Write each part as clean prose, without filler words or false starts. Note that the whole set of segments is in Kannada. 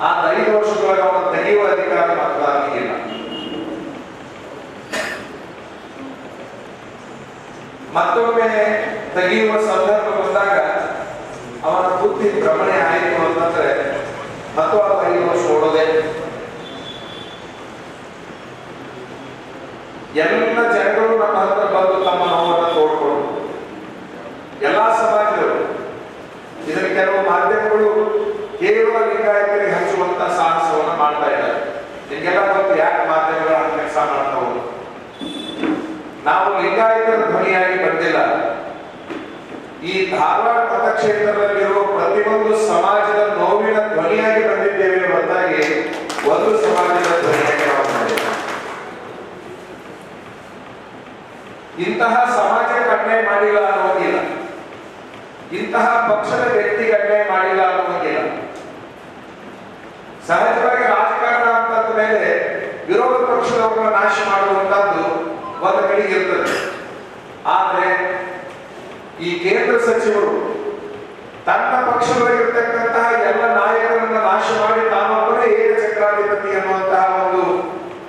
ಆ 5 ವರ್ಷದೊಳಗೆ ಅವನು ತೆಗೆಯುವ ಅಧಿಕಾರ ಮತದಾರನಿಗಿಲ್ಲ. ಮತ್ತೊಮ್ಮೆ ತೆಗೆಯುವ ಸಂದರ್ಭ ಬಂದಾಗ ಅವನ ಬುದ್ಧಿ ಭ್ರಮಣೆ ಆಯಿತು ಅಂತಂದ್ರೆ ಅಥವಾ 5 ವರ್ಷ ಓಡೋದೆ. ಎಲ್ಲ ಜನಗಳು ನಮ್ಮ ಹತ್ರ ಬಂದು ತಮ್ಮ ನೋವನ್ನು ತೋಡ್ಕೊಂಡು, ಎಲ್ಲಾ ಸಮಾಜಗಳು, ಇದರ ಕೆಲವು ಮಾಧ್ಯಮಗಳು ಕೇವಲ ಲಿಂಗಾಯತರಿಗೆ ಹಚ್ಚುವಂತ ಸಾಹಸವನ್ನು ಮಾಡ್ತಾ ಇದ್ದಾರೆ. ನಿಮಗೆಲ್ಲ ಗೊತ್ತು ಯಾಕೆ ಮಾಧ್ಯಮಗಳು ಕೆಲಸ ಮಾಡ್ತಾ ಹೋಗುದು. ನಾವು ಲಿಂಗಾಯತರ ಧ್ವನಿಯಾಗಿ ಬಂದಿಲ್ಲ. ಈ ಧಾರವಾಡ ಮತಕ್ಷೇತ್ರದಲ್ಲಿರುವ ಪ್ರತಿಯೊಂದು ಸಮಾಜದ ನೋವಿನ ಧ್ವನಿಯಾಗಿ ಬಂದಿದ್ದೇವೆ ಹೊರತಾಗಿ ಒಂದು ಸಮಾಜದ ಧ್ವನಿಯಾಗಿ ನಾವು ಬಂದಿಲ್ಲ. ಇಂತಹ ಸಮಾಜಕ್ಕೆ ಅನ್ಯಾಯ ಮಾಡಿಲ್ಲ ಅನ್ನೋದಿಲ್ಲ, ಇಂತಹ ಪಕ್ಷದ ವ್ಯಕ್ತಿಗೆ ಅನ್ಯಾಯ ಮಾಡಿಲ್ಲ ಅನ್ನೋದಿಲ್ಲ. ಸಹಜವಾಗಿ ರಾಜಕಾರಣ ಅಂತಂದ ಮೇಲೆ ವಿರೋಧ ಪಕ್ಷದವರನ್ನ ನಾಶ ಮಾಡುವಂತದ್ದು ಒಂದು ಕಡೆಗೆ ಇರ್ತದೆ. ಆದ್ರೆ ಈ ಕೇಂದ್ರ ಸಚಿವರು ತನ್ನ ಪಕ್ಷದಲ್ಲಿರ್ತಕ್ಕಂತಹ ಎಲ್ಲ ನಾಯಕರನ್ನ ನಾಶ ಮಾಡಿ ತಾನೊಬ್ಬನೇ ಏಕಚಕ್ರಾಧಿಪತಿ ಅನ್ನುವಂತಹ ಒಂದು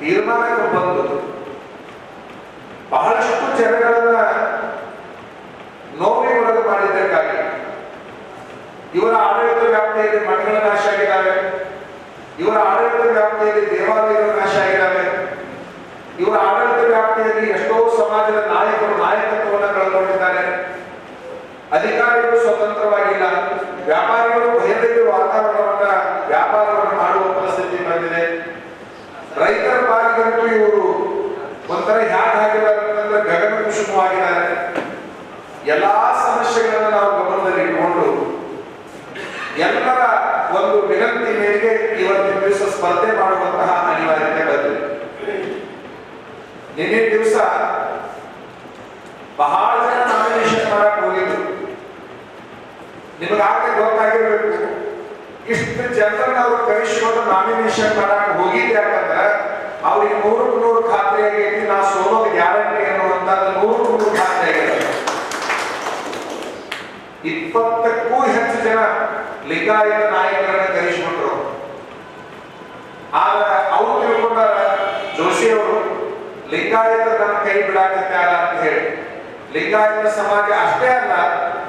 ತೀರ್ಮಾನಕ್ಕೆ ಬಂದು ಬಹಳಷ್ಟು ಜನಗಳನ್ನ ನೋವಿಗೊಳಗೆ ಮಾಡಿದ್ದಕ್ಕಾಗಿ ಇವರ ಆಡಳಿತ ವ್ಯಾಪ್ತಿಯಲ್ಲಿ ಮಠಗಳ ನಾಶ ಆಗಿದ್ದಾವೆ, ಇವರ ಆಡಳಿತ ವ್ಯಾಪ್ತಿಯಲ್ಲಿ ದೇವಾಲಯಗಳು ನಾಶ ಆಗಿದ್ದಾವೆ, ಇವರ ಆಡಳಿತ ವ್ಯಾಪ್ತಿಯಲ್ಲಿ ಎಷ್ಟೋ ಸಮಾಜದ ನಾಯಕರು ನಾಯಕತ್ವವನ್ನು ಕಳೆದುಕೊಂಡಿದ್ದಾರೆ. ಅಧಿಕಾರಿಗಳು ಸ್ವತಂತ್ರವಾಗಿಲ್ಲ, ವ್ಯಾಪಾರಿಗಳು ಭಯದಲ್ಲಿ ವಾತಾವರಣವನ್ನ ವ್ಯಾಪಾರವನ್ನು ಮಾಡುವ ಪರಿಸ್ಥಿತಿ ಬಂದಿದೆ. ರೈತರ ಪಾಲಿಗಂತೂ ಇವರು ಒಂಥರ ಹ್ಯಾಕ್ ಹಾಕಿದ್ದಾರೆ ಅಂತಂದ್ರೆ ಗಗನ ಕುಸುಮವಾಗಿದ್ದಾರೆ. ಎಲ್ಲಾ ಸಮಸ್ಯೆಗಳನ್ನು ನಾವು ಗಮನದಲ್ಲಿ ಇಟ್ಟುಕೊಂಡು ಎಲ್ಲರ ಒಂದು ವಿನಂತಿ ಮೇರೆಗೆ ಇವತ್ತಿನ ದಿವಸ ಸ್ಪರ್ಧೆ ಮಾಡುವಂತಹ ಅನಿವಾರ್ಯತೆ ಬಂದಿದೆ. ನಿನ್ನೆ ದಿವಸ ಬಹಳ ಜನ ನಾಮಿನೇಷನ್ ಮಾಡಕ್ ಹೋಗಿದ್ರು. ನಿಮಗಾಗಲೇ ಗೊತ್ತಾಗಿರ್ಬೇಕು, ಇಷ್ಟು ಜನರನ್ನ ಅವರು ಕಳಿಸಿಕೊಂಡು ನಾಮಿನೇಷನ್ ಮಾಡಕ್ ಹೋಗಿದ್ದೆ ಯಾಕಂದ್ರೆ ಅವ್ರಿಗೆ 100% ಖಾತ್ರಿ ಆಗೈತಿ ನಾ ಸೋಲೋದು ಗ್ಯಾರಂಟಿ ಅನ್ನುವಂಥದ್ದು 100% ಖಾತ್ರಿ ಆಗಿದೆ. 20ಕ್ಕೂ ಹೆಚ್ಚು ಜನ ಲಿಂಗಾಯತ ನಾಯಕರನ್ನ ಕರೆಸಿಕೊಂಡ್ರು. ಆಗ ಅವ್ರು ತಿಳ್ಕೊಂಡಾರ ಜೋಶಿ ಅವರು ಲಿಂಗಾಯತ ನನ್ನ ಕೈ ಬಿಡಾಕತ್ತಾರ ಅಂತ ಹೇಳಿ. ಲಿಂಗಾಯತ ಸಮಾಜ ಅಷ್ಟೇ ಅಲ್ಲ,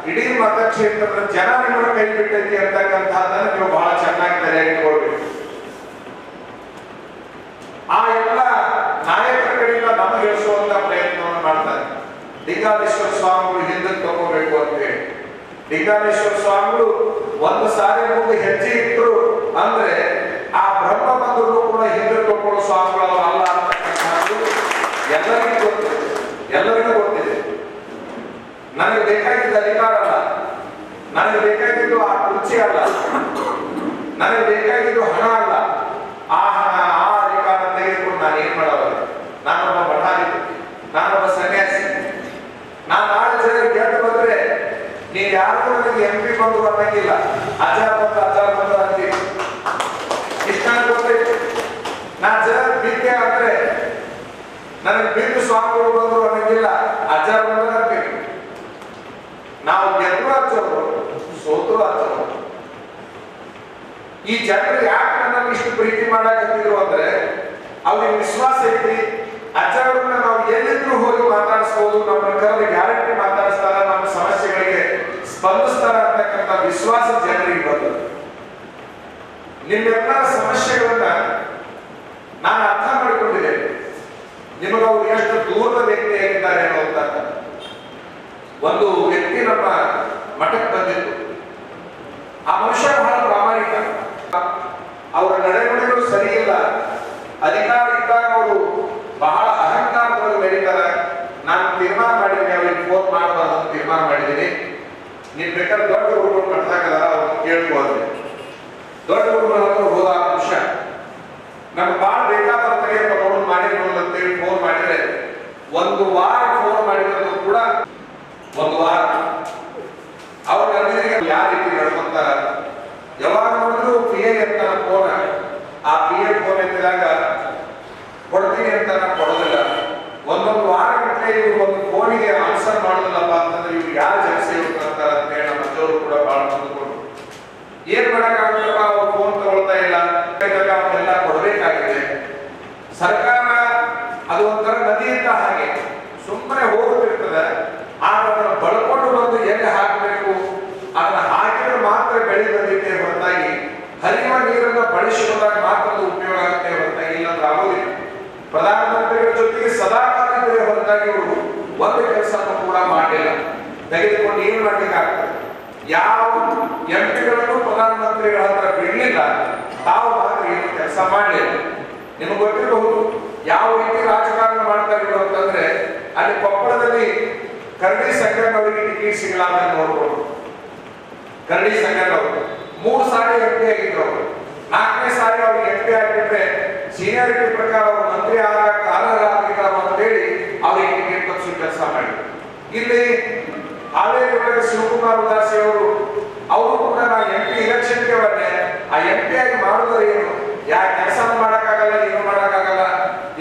ಇಡೀ ಮತಕ್ಷೇತ್ರದ ಜನ ನಿಮ್ಮನ್ನ ಕೈ ಬಿಟ್ಟೈತಿ ಅಂತಕ್ಕಂಥದ್ದನ್ನ ನೀವು ಬಹಳ ಚೆನ್ನಾಗಿ ತಲೆಯಾಗಿಟ್ಕೊಳ್ಬೇಕು. ಆ ಎಲ್ಲ ನಾಯಕರ ಕಡೆಯಿಂದ ನಮಗೆ ಹೇಳಿಸುವಂತ ಪ್ರಯತ್ನವನ್ನು ಮಾಡ್ತಾರೆ. ಲಿಂಗಾಲೇಶ್ವರ ಸ್ವಾಮಿಗಳು ಹಿಂದಕ್ಕೆ ತಗೋಬೇಕು ಅಂತ ಹೇಳಿ ಲಿಂಗಾಲೇಶ್ವರ ಸ್ವಾಮಿಗಳು ಒಂದು ಸಾರಿ ಮುಂದೆ ಹೆಜ್ಜೆ ಇಟ್ಟರು ಅಂದ್ರೆ ಆ ಬ್ರಹ್ಮ ಬಂದರೂ ಕೂಡ ಹಿಂದಕ್ಕೆ ತಗೊಳ್ಳೋ ಸ್ವಾಮಿಗಳು ಅಲ್ಲ ಅಂತಕ್ಕಂಥದ್ದು ಎಲ್ಲರಿಗೂ ಗೊತ್ತಿದೆ, ಎಲ್ಲರಿಗೂ ಗೊತ್ತಿದೆ. ನನಗೆ ಬೇಕಾಗಿದ್ದ ಅಧಿಕಾರ ಅಲ್ಲ, ನನಗೆ ಬೇಕಾಗಿದ್ದು ಆ ಕುರ್ಚಿ ಅಲ್ಲ, ನನಗೆ ಬೇಕಾಗಿದ್ದು ಹಣ ಅಲ್ಲ. ಆ ಹಣ ಆ ಅಧಿಕಾರ ತೆಗೆದುಕೊಂಡು ನಾನು ಏನ್ ಮಾಡೋದು? ನಾನೊಬ್ಬ ಮಠಾಧಿಪತಿ, ನಾನೊಬ್ಬ ಸನ್ಯಾಸಿ. ನಾನು ನಾಳೆ ಜನರಿಗೆ ಗೆದ್ದು ಬಂದ್ರೆ ನೀವು ಯಾರು ನನಗೆ MP ಬಂದು ಅನ್ನಂಗಿಲ್ಲ, ಅಚಾರ ಬಂದು ಅಂತೀವಿ. ಇಷ್ಟ ಗೊತ್ತೈತಿ. ನಾ ಜನ ಬಿದ್ದೆ ಅಂದ್ರೆ ನನಗೆ ಬಿದ್ದು ಸ್ವಾಮಿಗಳು ಬಂದ್ರು ಅನ್ನಂಗಿಲ್ಲ, ಅಚಾರ ಬಂದ್ರೆ ಅಂತೀವಿ. ನಾವು ಗೆದ್ರು ಹಚ್ಚೋರು, ಸೋತರು ಹಚ್ಚೋರು. ಈ ಜನರು ಯಾಕೆ ನನ್ನನ್ನು ಇಷ್ಟು ಪ್ರೀತಿ ಮಾಡಕತ್ತಿದ್ರು ಅಂದ್ರೆ ಅವ್ರಿಗೆ ವಿಶ್ವಾಸ ಐತಿ, ಅಜ್ಜರನ್ನ ನಾವು ಎಲ್ಲಿದ್ರು ಹೋಗಿ ಮಾತಾಡಿಸಬಹುದು, ನಮ್ಮ ಕರೆದು ಗ್ಯಾರಂಟಿ ಮಾತಾಡಿಸ್ತಾರ, ನಮ್ಮ ಸಮಸ್ಯೆಗಳಿಗೆ ಸ್ಪಂದಿಸ್ತಾರ ಅಂತಕ್ಕಂಥ ವಿಶ್ವಾಸ ಜನರಿಗೆ ಬಂದದ್ದು. ನಿಮ್ಮೆಲ್ಲರ ಸಮಸ್ಯೆಗಳನ್ನ ನಾನು ಅರ್ಥ ಮಾಡಿಕೊಂಡಿದ್ದೇನೆ. ನಿಮಗೆ ಅವರು ಎಷ್ಟು ದೂರದ ವ್ಯಕ್ತಿ ಆಗಿದ್ದಾರೆ ಅನ್ನುವಂತ ಒಂದು ವ್ಯಕ್ತಿ ನಮ್ಮ ಮಠಕ್ಕೆ ಬಂದಿತ್ತು. ಆ ಮನುಷ್ಯ ಬಹಳ ಪ್ರಾಮಾಣಿಕ, ಅವರ ನಡೆನುಡಿಗಳು ಸರಿ ಇಲ್ಲ. ಅಧಿಕಾರ ಇದ್ದಾಗ ಅವರು ಬಹಳ ಅಹಂಕಾರದೊಳಗೆ ಬೆಳೀತಾರೆ. ನಾನು ತೀರ್ಮಾನ ಮಾಡಿದ್ದೀನಿ, ಅವ್ರಿಗೆ ಫೋನ್ ಮಾಡಬಾರ್ದು ಅಂತ ತೀರ್ಮಾನ ಮಾಡಿದ್ದೀನಿ. ನೀನ್ ಬೇಕಾದ್ರೆ ದೊಡ್ಡ ಗುರುಗಳು ಕಟ್ಟಾಕಲ್ಲ, ಅವ್ರನ್ನ ಕೇಳ್ಕೋದ್ರೆ ದೊಡ್ಡ ಗುರುಗಳ ಹತ್ರ ಹೋದ ಆ ಮನುಷ್ಯ ನಮ್ಗೆ ಬಹಳ ಬೇಕಾದ ತೆಗೆಯಪ್ಪ ನೋಡ್ ಮಾಡಿ ಅಂತೇಳಿ ಫೋನ್ ಮಾಡಿದ್ರೆ 1 ವಾರ ಫೋನ್ ಮಾಡಿರೋದು ಕೂಡ 1 ವಾರ ಅವ್ರ ಯಾವ ರೀತಿ ನಡ್ಕೊಂತಾರ. ಯಾವಾಗ ನೋಡಿದ್ರು PA ಅಂತ ಫೋನ್, ಆ PA ಫೋನ್ ಎತ್ತಿದಾಗ ಕೊಡ್ತೀನಿ ಅಂತ ಕೊಡೋದಿಲ್ಲ. 1 ವಾರ ಗಟ್ಟಲೆ ಇವ್ರು ಒಂದು ಫೋನಿಗೆ ಆನ್ಸರ್ ಮಾಡೋದಿಲ್ಲಪ್ಪ ಅಂತಂದ್ರೆ ಇವ್ರು ಯಾರು ಜನಸೇವಕರು ಅಂತಾರ ಅಂತ ಹೇಳಿ ನಮ್ಮ ಅಜ್ಜವರು ಕೂಡ ಬಹಳ ಮುಂದುಕೊಂಡು ಏನ್ ಮಾಡಕ್ಕಾಗಲ್ಲಪ್ಪ, ಅವ್ರು ಫೋನ್ ತಗೊಳ್ತಾ ಇಲ್ಲ. ಸರ್ಕಾರ ಅದು ಒಂಥರ ನದಿ ಇದ್ದ ಹಾಗೆ ಸುಮ್ಮನೆ ಹೋಗುತ್ತಿರ್ತದೆ. ಆದ್ರೆ ಅದನ್ನು ಬಳ್ಕೊಂಡು ಬಂದು ಎಲ್ಲಿ ಹಾಕಬೇಕು ಅದನ್ನ ಹಾಕಿದ್ರೆ ಮಾತ್ರ ಬೆಳೆ ಬಂದಿದೆ ಹೊರತಾಗಿ ಹರಿಯುವ ನೀರನ್ನು ಬಳಸಿಕೊಂಡಾಗ ಮಾತ್ರ ಅದು ಉಪಯೋಗ ಆಗುತ್ತೆ ಹೊರತಾಗಿ ಇಲ್ಲಂದ್ರೆ ಆಗೋದಿಲ್ಲ. ಪ್ರಧಾನಮಂತ್ರಿಗಳ ಜೊತೆಗೆ ಸದಾ ಕಾಲ ಇದ್ರೆ ಹೊರತಾಗಿ ಇವರು ಒಂದು ಕೆಲಸವನ್ನು ಕೂಡ ಮಾಡಿಲ್ಲ. ತೆಗೆದುಕೊಂಡು ಏನು ಮಾಡಬೇಕಾಗ್ತದೆ? ಯಾವ ಎಂಪಿಗಳನ್ನು ಪ್ರಧಾನಮಂತ್ರಿಗಳ ಹತ್ರ ಬಿಡಲಿಲ್ಲ, ತಾವು ಮಾತ್ರ ಏನು ಕೆಲಸ ಮಾಡಲಿಲ್ಲ. ನಿಮಗೆ ಗೊತ್ತಿರಬಹುದು ಯಾವ ರೀತಿ ರಾಜಕಾರಣ ಮಾಡ್ತಾ ಇದ್ರು ಅಂತಂದ್ರೆ, ಅಲ್ಲಿ ಕೊಪ್ಪಳದಲ್ಲಿ ಕರಡಿ ಸಂಗಣ್ಣ ಅವರಿಗೆ ಟಿಕೆಟ್ ಸಿಗಲಾರ ನೋಡ್ಕೊಂಡು ಕರಡಿ ಸಂಗಣ್ಣ ಅವರು 3 ಸಾರಿ ಎಂಪಿ ಆಗಿದ್ರು. ಅವರು 4ನೇ ಸಾರಿ ಅವ್ರಿಗೆ ಎಂಪಿ ಆಗಿಬಿಟ್ರೆ ಸೀನಿಯಾರಿಟಿ ಪ್ರಕಾರ ಅವರು ಮಂತ್ರಿ ಆಗಕ್ಕೆ ಅರ್ಹರಾಗಿದ್ದಾರೆ ಅಂತೇಳಿ ಅವ್ರಿಗೆ ಟಿಕೆಟ್ ತಪ್ಪಿಸಿ ಕೆಲಸ ಮಾಡಿದ್ರು. ಇಲ್ಲಿ ಹಾವೇರಿ ಒಳಗೆ ಶಿವಕುಮಾರ್ ಉದಾಸಿ ಅವರು ಕೂಡ ನಾ ಎಂಪಿ ಇಲೆಕ್ಷನ್ಗೆ ಬಂದೆ, ಆ ಎಂಪಿ ಆಗಿ ಮಾಡಿದ್ರೆ ಏನು, ಯಾ ಕೆಲಸ ಮಾಡಕ್ಕಾಗಲ್ಲ, ಏನು ಮಾಡಕ್ಕಾಗಲ್ಲ,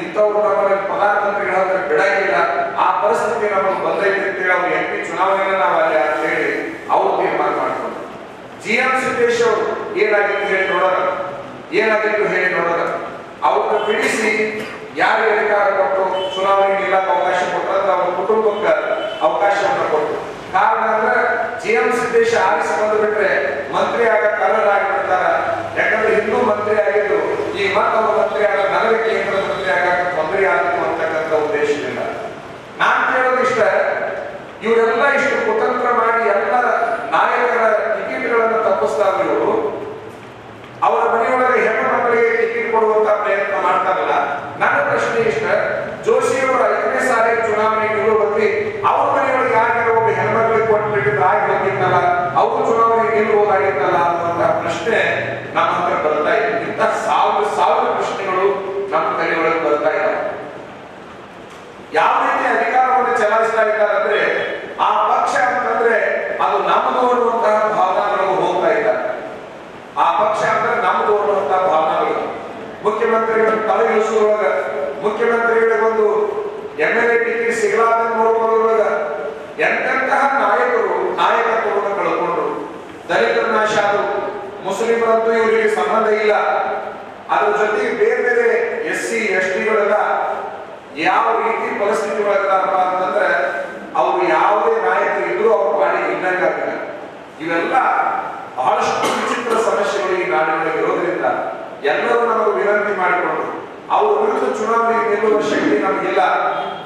ಇಂಥವ್ರು ನಮ್ಮಲ್ಲಿ ಪ್ರಧಾನಮಂತ್ರಿಗಳ ಹತ್ರ ಬಿಡಂಗಿಲ್ಲ, ಆ ಪರಿಸ್ಥಿತಿ ನಮಗೆ ಬಂದೈತೆ ಅಂತೇಳಿ ಅವ್ರು ಎಂಪಿ ಚುನಾವಣೆಗೆ ನಾವು ಅಲ್ಲಿ ಅಂತ ಹೇಳಿ ಅವ್ರು ತೀರ್ಮಾನ ಮಾಡ್ಕೊಂಡು GM ಸಿದ್ದೇಶ್ ಅವರು ಏನಾಗಿತ್ತು ಹೇಳಿ ನೋಡೋಣ, ಅವ್ರನ್ನ ಬಿಡಿಸಿ ಯಾರು ಅಧಿಕಾರ ಕೊಟ್ಟು ಚುನಾವಣೆ ನಿಲ್ಲಕ್ಕೆ ಅವಕಾಶ ಕೊಟ್ಟರೆ ಅವ್ರ ಕುಟುಂಬಕ್ಕೆ ಅವಕಾಶವನ್ನು ಕೊಟ್ಟು. ಕಾರಣ ಅಂದ್ರೆ GM ಸಿದ್ದೇಶ್ ಆರಿಸಿ ಬಂದು ಬಿಟ್ರೆ ಮಂತ್ರಿ ಆಗಕ್ಕೆ ಅರ್ಹರಾಗಿಬಿಡ್ತಾರ. ಯಾಕಂದ್ರೆ ಇನ್ನೂ ಮಂತ್ರಿ ಆಗಿದ್ದು ಈ ಮತ್ತೊಬ್ಬ ಮಂತ್ರಿ ಆಗ ನನಗೆ ಕೇಂದ್ರದ ಮಂತ್ರಿ ಆಗಕ್ಕೆ ತೊಂದರೆ ಆಗಬೇಕು ಅಂತಕ್ಕಂಥ ಉದ್ದೇಶದಿಂದ ನಾನು ಕೇಳೋದು ಇಷ್ಟ, ಇವರೆಲ್ಲ ಇಷ್ಟು ಕುತಂತ್ರ ಮಾಡಿ ಎಲ್ಲ ನಾಯಕರ ಟಿಕೆಟ್ಗಳನ್ನು ತಪ್ಪಿಸ್ತಾರೆ. ಇವರು ಅವರ ಮನೆಯೊಳಗೆ ಹೆಣ್ಣು ಮಕ್ಕಳಿಗೆ ಟಿಕೆಟ್ ಕೊಡುವಂತ ಪ್ರಯತ್ನ ಮಾಡ್ತಾರಲ್ಲ. ನನ್ನ ಪ್ರಶ್ನೆ ಇಷ್ಟ, ಜೋಶಿಯವರು 5ನೇ ಸಾರಿ ಚುನಾವಣೆ ನಿಲ್ಲುವಲ್ಲಿ ಅವ್ರ ಮನೆಯೊಳಗೆ ಯಾರು ಒಬ್ಬ ಹೆಣ್ಮಕ್ಳಿಗೆ ಕೊಟ್ಟು ಬಿಟ್ಟಿದ್ರೆ ಆಗಿ ಹೋಗಿತ್ತಲ್ಲ, ಅವರು ಚುನಾವಣೆ ನಿಲ್ಲುವುದಾಗಿತ್ತಲ್ಲ ಅನ್ನುವಂತ ಪ್ರಶ್ನೆ ನಮ್ಮ ಹತ್ರ ಬರ್ತಾ ಇದೆ. ಇಂಥ ಸಾವಿರ ಪ್ರಶ್ನೆಗಳು ನಮ್ಮ ತಲೆಯೊಳಗೆ ಬರ್ತಾ ಇದ್ದಾವೆ. ಯಾವ ರೀತಿ ಅಧಿಕಾರವನ್ನು ಚಲಾಯಿಸ್ತಾ ಇದ್ದಾರೆ ಅಂದ್ರೆ, ಆ ಪಕ್ಷ ಅಂತಂದ್ರೆ ಅದು ನಮ್ಮದು ಅನ್ನುವಂತಹ ಭಾವನೆಗಳು ಹೋಗ್ತಾ ಇದ್ದಾರೆ. ಆ ಪಕ್ಷ ಅಂದ್ರೆ ನಮ್ಮದು ಅನ್ನುವಂತಹ ಭಾವನೆಗಳು ಮುಖ್ಯಮಂತ್ರಿಗಳ ತಲೆಗಿಳಿಸುವಾಗ, ಮುಖ್ಯಮಂತ್ರಿಗಳಿಗೊಂದು MLA ಟಿಕೆಟ್ ಸಿಗಲಾದ ನೋಡ್ಕೊಳ್ಳುವಾಗ ಎಂತೆಂತಹ ನಾಯಕತ್ವವನ್ನು ಕಳ್ಕೊಂಡ್ರು. ದಲಿತರ ನಾಶ ಆದ್ರು, ಮುಸ್ಲಿಮರಂತೂ ಇವರಿಗೆ ಸಂಬಂಧ ಇಲ್ಲ. ಅದ್ರ ಜೊತೆಗೆ ಬೇರೆ ಬೇರೆ SC STಗಳೆಲ್ಲ ಯಾವ ರೀತಿ ಪರಿಸ್ಥಿತಿ ಒಳಗದಾರಪ್ಪ ಅಂತಂದ್ರೆ ಅವ್ರು ಯಾವುದೇ ನಾಯಕರು ಇದ್ರು ಅವ್ರ ಪಾಡಿ ಇದ್ದಂಗಾಗಿಲ್ಲ. ಇವೆಲ್ಲ ಬಹಳಷ್ಟು ವಿಚಿತ್ರ ಸಮಸ್ಯೆಗಳು ಈ ನಾಡಿನೊಳಗೆ ಇರೋದ್ರಿಂದ ಎಲ್ಲರೂ ನಮಗೆ ವಿನಂತಿ ಮಾಡಿಕೊಂಡು ಅವ್ರ ವಿರುದ್ಧ ಚುನಾವಣೆಗೆ ನಿಲ್ಲುವ ಶಕ್ತಿ ನಮಗಿಲ್ಲ.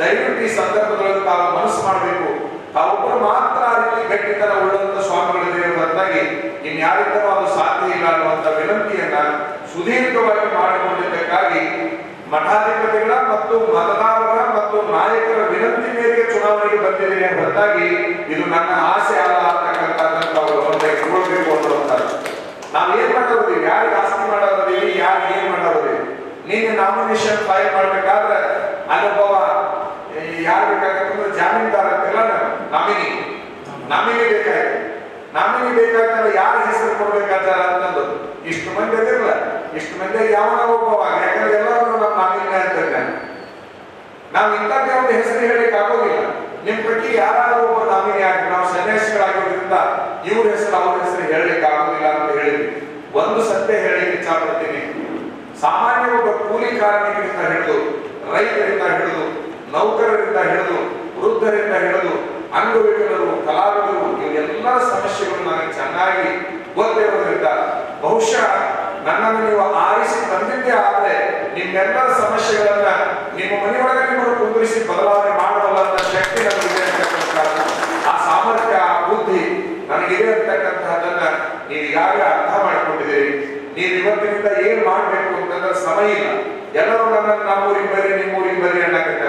ದಯವಿಟ್ಟು ಈ ಸಂದರ್ಭದೊಳಗೆ ತಾವು ಮನಸ್ಸು ಮಾಡಬೇಕು. ತಾವೊಬ್ಬರು ಮಾತ್ರ ಆ ರೀತಿ ಗಟ್ಟಿತನ ಉಳ್ಳಂತ ಸ್ವಾಮಿಗಳಿದೆ ಹೊರತಾಗಿ ಇನ್ಯಾರಿಂದಲೂ ಅದು ಸಾಧ್ಯ ಇಲ್ಲ ಅನ್ನುವಂಥ ವಿನಂತಿಯನ್ನ ಸುದೀರ್ಘವಾಗಿ ಮಾಡಿಕೊಂಡಿದ್ದಕ್ಕಾಗಿ ಮಠಾಧಿಪತಿಗಳ ಮತ್ತು ಮತದಾರರ ಮತ್ತು ನಾಯಕರ ವಿನಂತಿ ಮೇರೆಗೆ ಚುನಾವಣೆಗೆ ಬಂದಿದ್ದೇನೆ ಹೊರತಾಗಿ ಇದು ನನ್ನ ಆಸೆ ಅಲ್ಲ ಅಂತಕ್ಕಂಥದ್ದನ್ನು ಅವರು ಇಟ್ಕೊಳ್ಬೇಕು ಅನ್ನುವಂಥದ್ದು. ನಾವು ಏನ್ ಮಾಡೋದಿವಿ, ಯಾರಿಗೆ ಆಸ್ತಿ ಮಾಡೋದಿವಿ, ಯಾರಿಗೆ ಏನ್ ಮಾಡೋದಿವಿ. ನೀನು ನಾಮಿನೇಷನ್ ಫೈಲ್ ಮಾಡ್ಬೇಕಾದ್ರೆ ಅಲ್ಲೊಬ್ಬವ ಯಾರು ಬೇಕಾಗತ್ತಂದ್ರೆ ಜಾಮೀನ್ದಾರ ಅಂತೆಲ್ಲ ನಾಮಿನಿ ಬೇಕಾಯ್ತು. ನಾಮಿನಿ ಬೇಕಾಗ್ತಲ್ಲ, ಯಾರ ಹೆಸರು ಕೊಡ್ಬೇಕಾಗ್ತಾರ ಅಂತಂದು ಇಷ್ಟು ಮಂದಿ ಅದಿರಲ್ಲ, ಇಷ್ಟು ಮಂದಿ ಯಾವನ ಒಬ್ಬವ, ಯಾಕಂದ್ರೆ ಎಲ್ಲರೂ ನಮ್ಮ ನಾಮಿನಿ ಅಂತಂದ್ರೆ ನಾವು ಇಂಥದ್ದೇ ಒಂದು ಹೆಸರು ಹೇಳಿಕ್ ಆಗೋದಿಲ್ಲ. ನಿಮ್ ಪೈಕಿ ಯಾರಾದ್ರೂ ಒಬ್ಬ ನಾಮಿನಿ ಆಗಿ ನಾವು ಸನ್ಯಾಸಿಗಳಾಗಿರೋದ್ರಿಂದ ಇವ್ರ ಹೆಸರು ಅವ್ರ ಹೆಸರು ಹೇಳಲಿಕ್ಕೆ ಆಗೋದಿಲ್ಲ ಅಂತ ಹೇಳಿದ್ವಿ. ಒಂದು ಸತ್ಯ ಹೇಳಿಕ್ಕೆ ಇಚ್ಛಾ ಪಡ್ತೀನಿ. ಸಾಮಾನ್ಯ ಒಬ್ಬ ಕೂಲಿ ಕಾರ್ಮಿಕರಿಂದ ಹಿಡಿದು, ರೈತರಿಂದ ಹಿಡಿದು, ನೌಕರರಿಂದ ಹಿಡಿದು, ವೃದ್ಧರಿಂದ ಹಿಡಿದು, ಅಂಗವಿಕಲರು, ಕಲಾವಿದರು, ಇವೆಲ್ಲರ ಸಮಸ್ಯೆಗಳು ನನಗೆ ಚೆನ್ನಾಗಿ ಗೊತ್ತಿರೋದ್ರಿಂದ ಬಹುಶಃ ನನ್ನನ್ನು ನೀವು ಆರಿಸಿ ತಂದಿದ್ದೇ ಆದ್ರೆ ನಿಮ್ಮೆಲ್ಲರ ಸಮಸ್ಯೆಗಳನ್ನ ನಿಮ್ಮ ಮನೆಯೊಳಗೆ ನಿಮ್ಮನ್ನು ಕುಂದಿರಿಸಿ ಬದಲಾವಣೆ ಮಾಡಬಲ್ಲಂತ ಶಕ್ತಿ ನನಗಿದೆ ಅಂತಕ್ಕಂಥದ್ದು, ಆ ಸಾಮರ್ಥ್ಯ, ಆ ಬುದ್ಧಿ ನನಗಿದೆ ಅಂತಕ್ಕಂತಹದನ್ನ ನೀವು ಈಗಾಗಲೇ ಅರ್ಥ ಮಾಡಿಕೊಂಡಿದ್ದೀರಿ. ನೀವು ಇವತ್ತಿನಿಂದ ಏನ್ ಮಾಡ್ಬೇಕು ಅಂತಂದ್ರೆ ಸಮಯ ಇಲ್ಲ. ಎಲ್ಲರೂ ನನ್ನನ್ನು ನಮ್ಮೂರಿಗೆ ಬರ್ರಿ, ನಿಮ್ಮೂರಿಗೆ ಬರ್ರಿ ಅನ್ನಕತ್ತ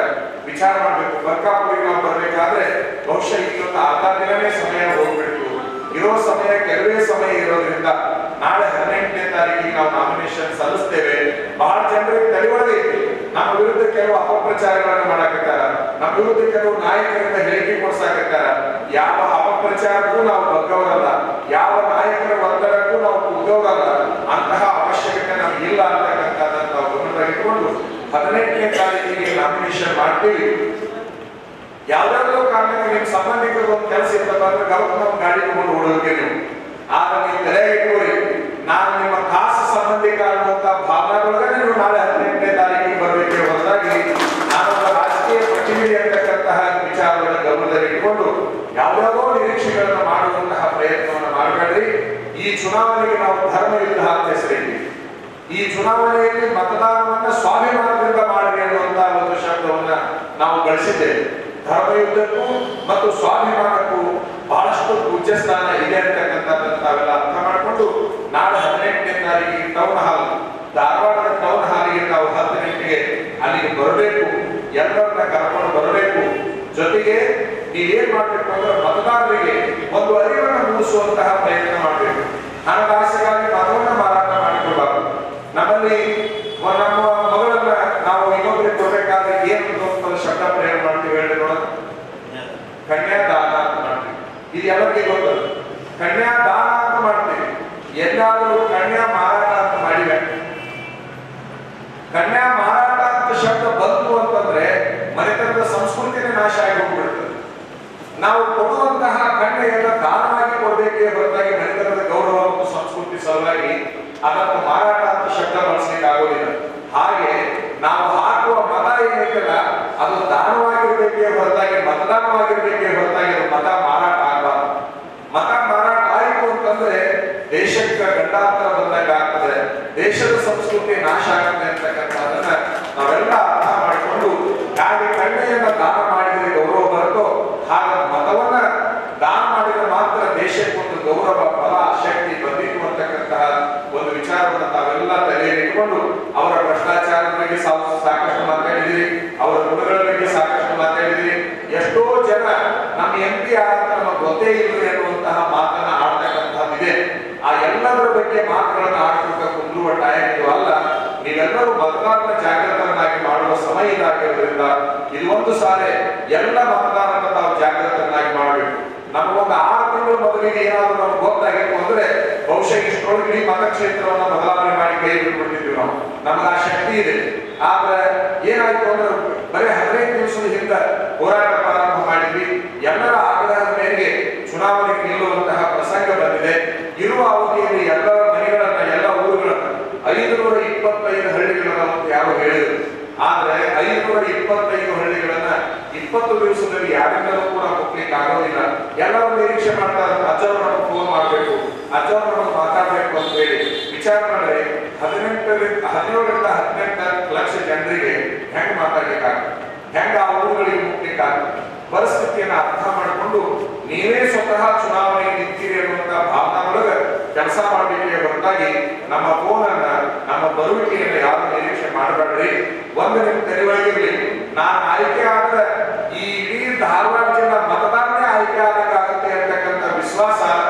ವಿಚಾರ ಮಾಡ್ಬೇಕು. ಬರ್ಕಾಪುರಿಗೆ ನಾವು ಬರ್ಬೇಕಾದ್ರೆ ಬಹುಶಃ ಇವತ್ತು ಅರ್ಧ ದಿನನೇ ಸಮಯ ಹೋಗ್ಬಿಡ್ತು. ಇರೋ ಸಮಯ ಕೆಲವೇ ಸಮಯ ಇರೋದ್ರಿಂದ ನಾಳೆ 18ನೇ ತಾರೀಕಿಗೆ ನಾವು ನಾಮಿನೇಷನ್ ಸಲ್ಲಿಸ್ತೇವೆ. ಬಹಳ ಜನರಿಗೆ ತಲೆಯೊಳಗೆ ಐತಿ, ನಮ್ಮ ವಿರುದ್ಧ ಕೆಲವು ಅಪಪ್ರಚಾರಗಳನ್ನು ಮಾಡಾಕತ್ತಾರ, ನಮ್ಮ ವಿರುದ್ಧ ಕೆಲವು ನಾಯಕರಿಂದ ಹೇಳಿಕೆ ಕೊಡ್ಸಾಕತ್ತಾರ. ಯಾವ ಅಪಪ್ರಚಾರಕ್ಕೂ ನಾವು ಬಗ್ಗವರಲ್ಲ, ಯಾವ ನಾಯಕರ ಒತ್ತಡಕ್ಕೂ ನಾವು ಕುಗ್ಗವರಲ್ಲ. ಅಂತಹ ಅವಶ್ಯಕತೆ ನಮಗಿಲ್ಲ ಅಂತಕ್ಕಂಥದ್ದನ್ನು ನಾವು ಗಮನದಲ್ಲಿಟ್ಟುಕೊಂಡು 18ನೇ ತಾರೀಕಿಗೆ ನಾಮಿನೇಷನ್ ಮಾಡ್ತೀವಿ. ಯಾವ್ದಾದ್ರು ಕಾರಣಕ್ಕೆ ನಿಮ್ ಸಂಬಂಧಿಕರ ಒಂದು ಕೆಲಸ ಇರ್ತಪ್ಪ ಅಂದ್ರೆ ಗವರ್ನ ನಮ್ಮ ಗಾಡಿ ತಗೊಂಡು ಓಡೋಕೆ ನೀವು ಆಗ ನೀವು ತಲೆ ಇಟ್ಕೋರಿ, ನಾನು ನಿಮ್ಮ ಖಾಸ ಸಂಬಂಧಿಕ ಅನ್ನುವಂತ ಭಾವನೆಗಳೊಳಗೆ ನೀವು ನಾಳೆ 18ನೇ ತಾರೀಕಿಗೆ ಬರ್ಬೇಕು ಚುನಾವಣೆಗೆ ನಾವು ಧರ್ಮ ಯುದ್ಧ ಅಂತ ಹೆಸರಿದ್ದೀವಿ. ಈ ಚುನಾವಣೆಯಲ್ಲಿ ಮತದಾನವನ್ನ ಸ್ವಾಭಿಮಾನದಿಂದ ಮಾಡಿ ಅನ್ನುವಂತ ಒಂದು ಶಬ್ದವನ್ನ ನಾವು ಬಳಸಿದ್ದೇವೆ. ಧರ್ಮ ಯುದ್ಧಕ್ಕೂ ಮತ್ತು ಸ್ವಾಭಿಮಾನಕ್ಕೂ ಬಹಳಷ್ಟು ಪೂಜ್ಯ ಸ್ಥಾನ ಇದೆ ಅಂತಕ್ಕಂಥದ್ದನ್ನು ತಾವೆಲ್ಲ ಅರ್ಥ ಮಾಡಿಕೊಂಡು ನಾಳೆ 18ನೇ ತಾರೀಕಿಗೆ ಟೌನ್ ಹಾಲ್, ಧಾರವಾಡದ ಟೌನ್ ಹಾಲಿಗೆ ನಾವು 10 ಗಂಟೆಗೆ ಅಲ್ಲಿಗೆ ಬರಬೇಕು, ಎಲ್ಲರನ್ನ ಕರ್ಕೊಂಡು ಬರಬೇಕು. ಜೊತೆಗೆ ನೀವೇನ್ ಮಾಡ್ಬೇಕು ಅಂದ್ರೆ ಮತದಾರರಿಗೆ ಒಂದು ಅರಿವನ್ನು ಮೂಡಿಸುವಂತಹ ಪ್ರಯತ್ನ ಮಾಡಬೇಕು. ಹಣಕಾಸಿಗಾಗಿ ಮತವನ್ನ ಮಾರಾಟ ಮಾಡಿಕೊಳ್ಳಬಾರದು. ನಮ್ಮಲ್ಲಿ ನಮ್ಮ ಮಗಳನ್ನ ನಾವು ಇನ್ನೊಬ್ಬರಿಗೆ ಕೊಡಬೇಕಾದ್ರೆ ಏನು ಶಬ್ದ ಪ್ರಯೋಗ ಮಾಡ್ತೀವಿ ಹೇಳಿ ನೋಡೋಣ. ಕನ್ಯಾದಾನ ಅಂತ ಮಾಡ್ತೀವಿ. ಇದು ಎಲ್ಲರಿಗೆ ಗೊತ್ತಲ್ಲ. ಕನ್ಯಾದಾನ ಅಂತ ಮಾಡ್ತೀವಿ. ಎಲ್ಲಾದರೂ ಕನ್ಯಾ ಮಾರಾಟ ಅಂತ ಮಾಡಿವೆ. ಕನ್ಯಾ ಮಾರಾಟ ಅಂತ ಶಬ್ದ ಬಂತು ಅಂತಂದ್ರೆ ಮನೆತನದ ಸಂಸ್ಕೃತಿನೇ ನಾಶ ಆಗಿ ಹೋಗ್ಬಿಡ್ತದೆ. ನಾವು ಕೊಡುವಂತಹ ಕನ್ಯೆಯನ್ನ ದಾನವಾಗಿ ಕೊಡಬೇಕೇ ಹೊರತಾಗಿ ಮನೆತನದ ಗೌರವ ಮತ್ತು ಸಂಸ್ಕೃತಿ ಸಲುವಾಗಿ ಅದನ್ನು ಮಾರಾಟ ಅಂತ ಶಬ್ದ ಬಳಸಲಿಕ್ಕೆ ಆಗೋದಿಲ್ಲ. ಹಾಗೆ ನಾವು ಹಾಕುವ ಮತ ಏನೈತಲ್ಲ ಅದು ದಾನವಾಗಿರ್ಬೇಕೇ ಹೊರತಾಗಿ ಮತದಾನವಾಗಿರ್ಬೇಕೇ ಹೊರತಾಗಿ ಅದು ಮತ ಮಾರಾಟ ಆಗಬಾರ್ದು. ಮತ ಮಾರಾಟ ಆಯಿತು ಅಂತಂದ್ರೆ ದೇಶಕ್ಕೆ ಗಂಡಾಂತರ ಬಂದಾಗ ಆಗ್ತದೆ, ದೇಶದ ಸಂಸ್ಕೃತಿ ನಾಶ ಆಗುತ್ತೆ ಅಂತಕ್ಕಂಥದನ್ನ ನಾವೆಲ್ಲ ಅರ್ಥ ಮಾಡಿಕೊಂಡು ಹಾಗೆ ಕನ್ಯೆಯನ್ನ ದಾನ ಮಾಡಿದರೆ ಗೌರವ ಬರುತ್ತೋ ಹಾಗೆ ಮತವನ್ನ ದಾನ ಮಾಡಿದ್ರೆ ಮಾತ್ರ ದೇಶಕ್ಕೊಂದು ಗೌರವ, ಬಲ, ಶಕ್ತಿ ಬಂದಿತ್ತು ಅಂತಕ್ಕಂತಹ ಒಂದು ವಿಚಾರವನ್ನು ತಾವೆಲ್ಲ ತಲೆಯಲ್ಲಿಟ್ಟುಕೊಂಡು ಅವರ ಭ್ರಷ್ಟಾಚಾರದ ಬಗ್ಗೆ ಸಾಕಷ್ಟು ಮಾತಾಡಿದಿರಿ, ಅವರ ಗುಣಗಳ ಬಗ್ಗೆ ಸಾಕಷ್ಟು ಮಾತಾಡಿದಿರಿ. ಎಷ್ಟೋ ಜನ ನಮ್ಮ MP ಆದಂತ ನಮಗೆ ಗೊತ್ತೇ ಇಲ್ಲದೆ ಅನ್ನುವಂತಹ ಮಾತನ್ನ ಆಡ್ತಕ್ಕಂಥದ್ದಿದೆ. ಆ ಎಲ್ಲದರ ಬಗ್ಗೆ ಮಾತುಗಳನ್ನು ಆಡ್ಕೊಳ್ತಾ ಕುಂದುವ ಟೈಮ್ ಇದು ಅಲ್ಲ. ನೀವೆಲ್ಲರೂ ಮತದಾರನ ಜಾಗೃತರನ್ನಾಗಿ ಮಾಡುವ ಸಮಯ ಇದಾಗಿರೋದ್ರಿಂದ ಇದು ಒಂದು ಸಾರಿ ಎಲ್ಲ ಮತದಾರರನ್ನ ತಾವು ಜಾಗೃತರನ್ನಾಗಿ ಮಾಡಬೇಕು. ನಮಗೊಂದು 6 ತಿಂಗಳ ಮೊದಲಿಗೆ ಏನಾದ್ರು ನಮ್ಗೆ ಗೊತ್ತಾಗಿತ್ತು ಅಂದ್ರೆ ಬಹುಶಃ ಇಷ್ಟರೊಳಗೆ ಈ ಮತಕ್ಷೇತ್ರವನ್ನ ಬದಲಾವಣೆ ಮಾಡಿ ಕೈ ಬಿಟ್ಬಿಟ್ಟಿದ್ವಿ ನಾವು. ನಮ್ಗೆ ಆ ಶಕ್ತಿ ಇದೆ. ಆದ್ರೆ ಏನಾಯ್ತು ಅಂದ್ರೆ ಬರೀ 15 ದಿವಸದ ಹಿಂದೆ ಹೋರಾಟ ಪ್ರಾರಂಭ ಮಾಡಿದ್ವಿ. ಎಲ್ಲರ ಆಗ್ರಹದ ಮೇರೆಗೆ ಚುನಾವಣೆಗೆ ನಿಲ್ಲುವಂತಹ ಪ್ರಸಂಗ ಬಂದಿದೆ. ಇರುವ ಅವಧಿಯಲ್ಲಿ ಎಲ್ಲರ ಮನೆಗಳನ್ನ, ಎಲ್ಲ ಊರುಗಳನ್ನ 525 ಹಳ್ಳಿಗಳನ್ನ ಅಂತ ಯಾರು ಹೇಳಿದ್ರು. ಆದ್ರೆ 525 ಹಳ್ಳಿಗಳನ್ನ 20 ದಿವಸದಲ್ಲಿ ಯಾರಿಂದಲೂ ಕೂಡ ಹೋಗ್ಲಿಕ್ಕೆ ಆಗೋದಿಲ್ಲ. ಎಲ್ಲರೂ ನಿರೀಕ್ಷೆ ಮಾಡ್ತಾರೆ, ಅಜ್ಜವ್ರನ್ನ ಫೋನ್ ಮಾಡ್ಬೇಕು, ಅಜ್ಜವ್ರನ್ನ ಮಾತಾಡ್ಬೇಕು ಅಂತ ಹೇಳಿ ವಿಚಾರ ಮಾಡಿದ್ರೆ 17ರಿಂದ 18 ಲಕ್ಷ ಜನರಿಗೆ ಹೆಂಗ್ ಮಾತಾಡ್ಲಿಕ್ಕಾಗ್ತದೆ, ಹೆಂಗ ಆ ಊರುಗಳಿಗೆ ಮುಟ್ಲಿಕ್ಕಾಗ್ತದೆ. ಪರಿಸ್ಥಿತಿಯನ್ನು ಅರ್ಥ ಮಾಡಿಕೊಂಡು ನೀವೇ ಸ್ವತಃ ಚುನಾವಣೆಗೆ ನಿಂತೀರಿ ಅನ್ನುವಂತಹ ಭಾವನಾ ಒಳಗೆ ಕೆಲಸ ಮಾಡಬೇಕೇ ಹೊರತಾಗಿ ನಮ್ಮ ಫೋನನ್ನ, ನಮ್ಮ ಬರುವಿಕೆಯನ್ನು ಯಾರು ನಿರೀಕ್ಷೆ ಮಾಡಬೇಡ್ರಿ. ಒಂದು ನಿಮ್ಮ ತೆರೆವಾಗಿರ್ಲಿ, ನಾನು ಆಯ್ಕೆ ಆದ ಈ ಇಡೀ ಧಾರವಾಡ ಜಿಲ್ಲಾ ಮತದಾರನೇ ಆಯ್ಕೆ ಆದಂಗಾಗುತ್ತೆ ಅಂತಕ್ಕಂಥ ವಿಶ್ವಾಸ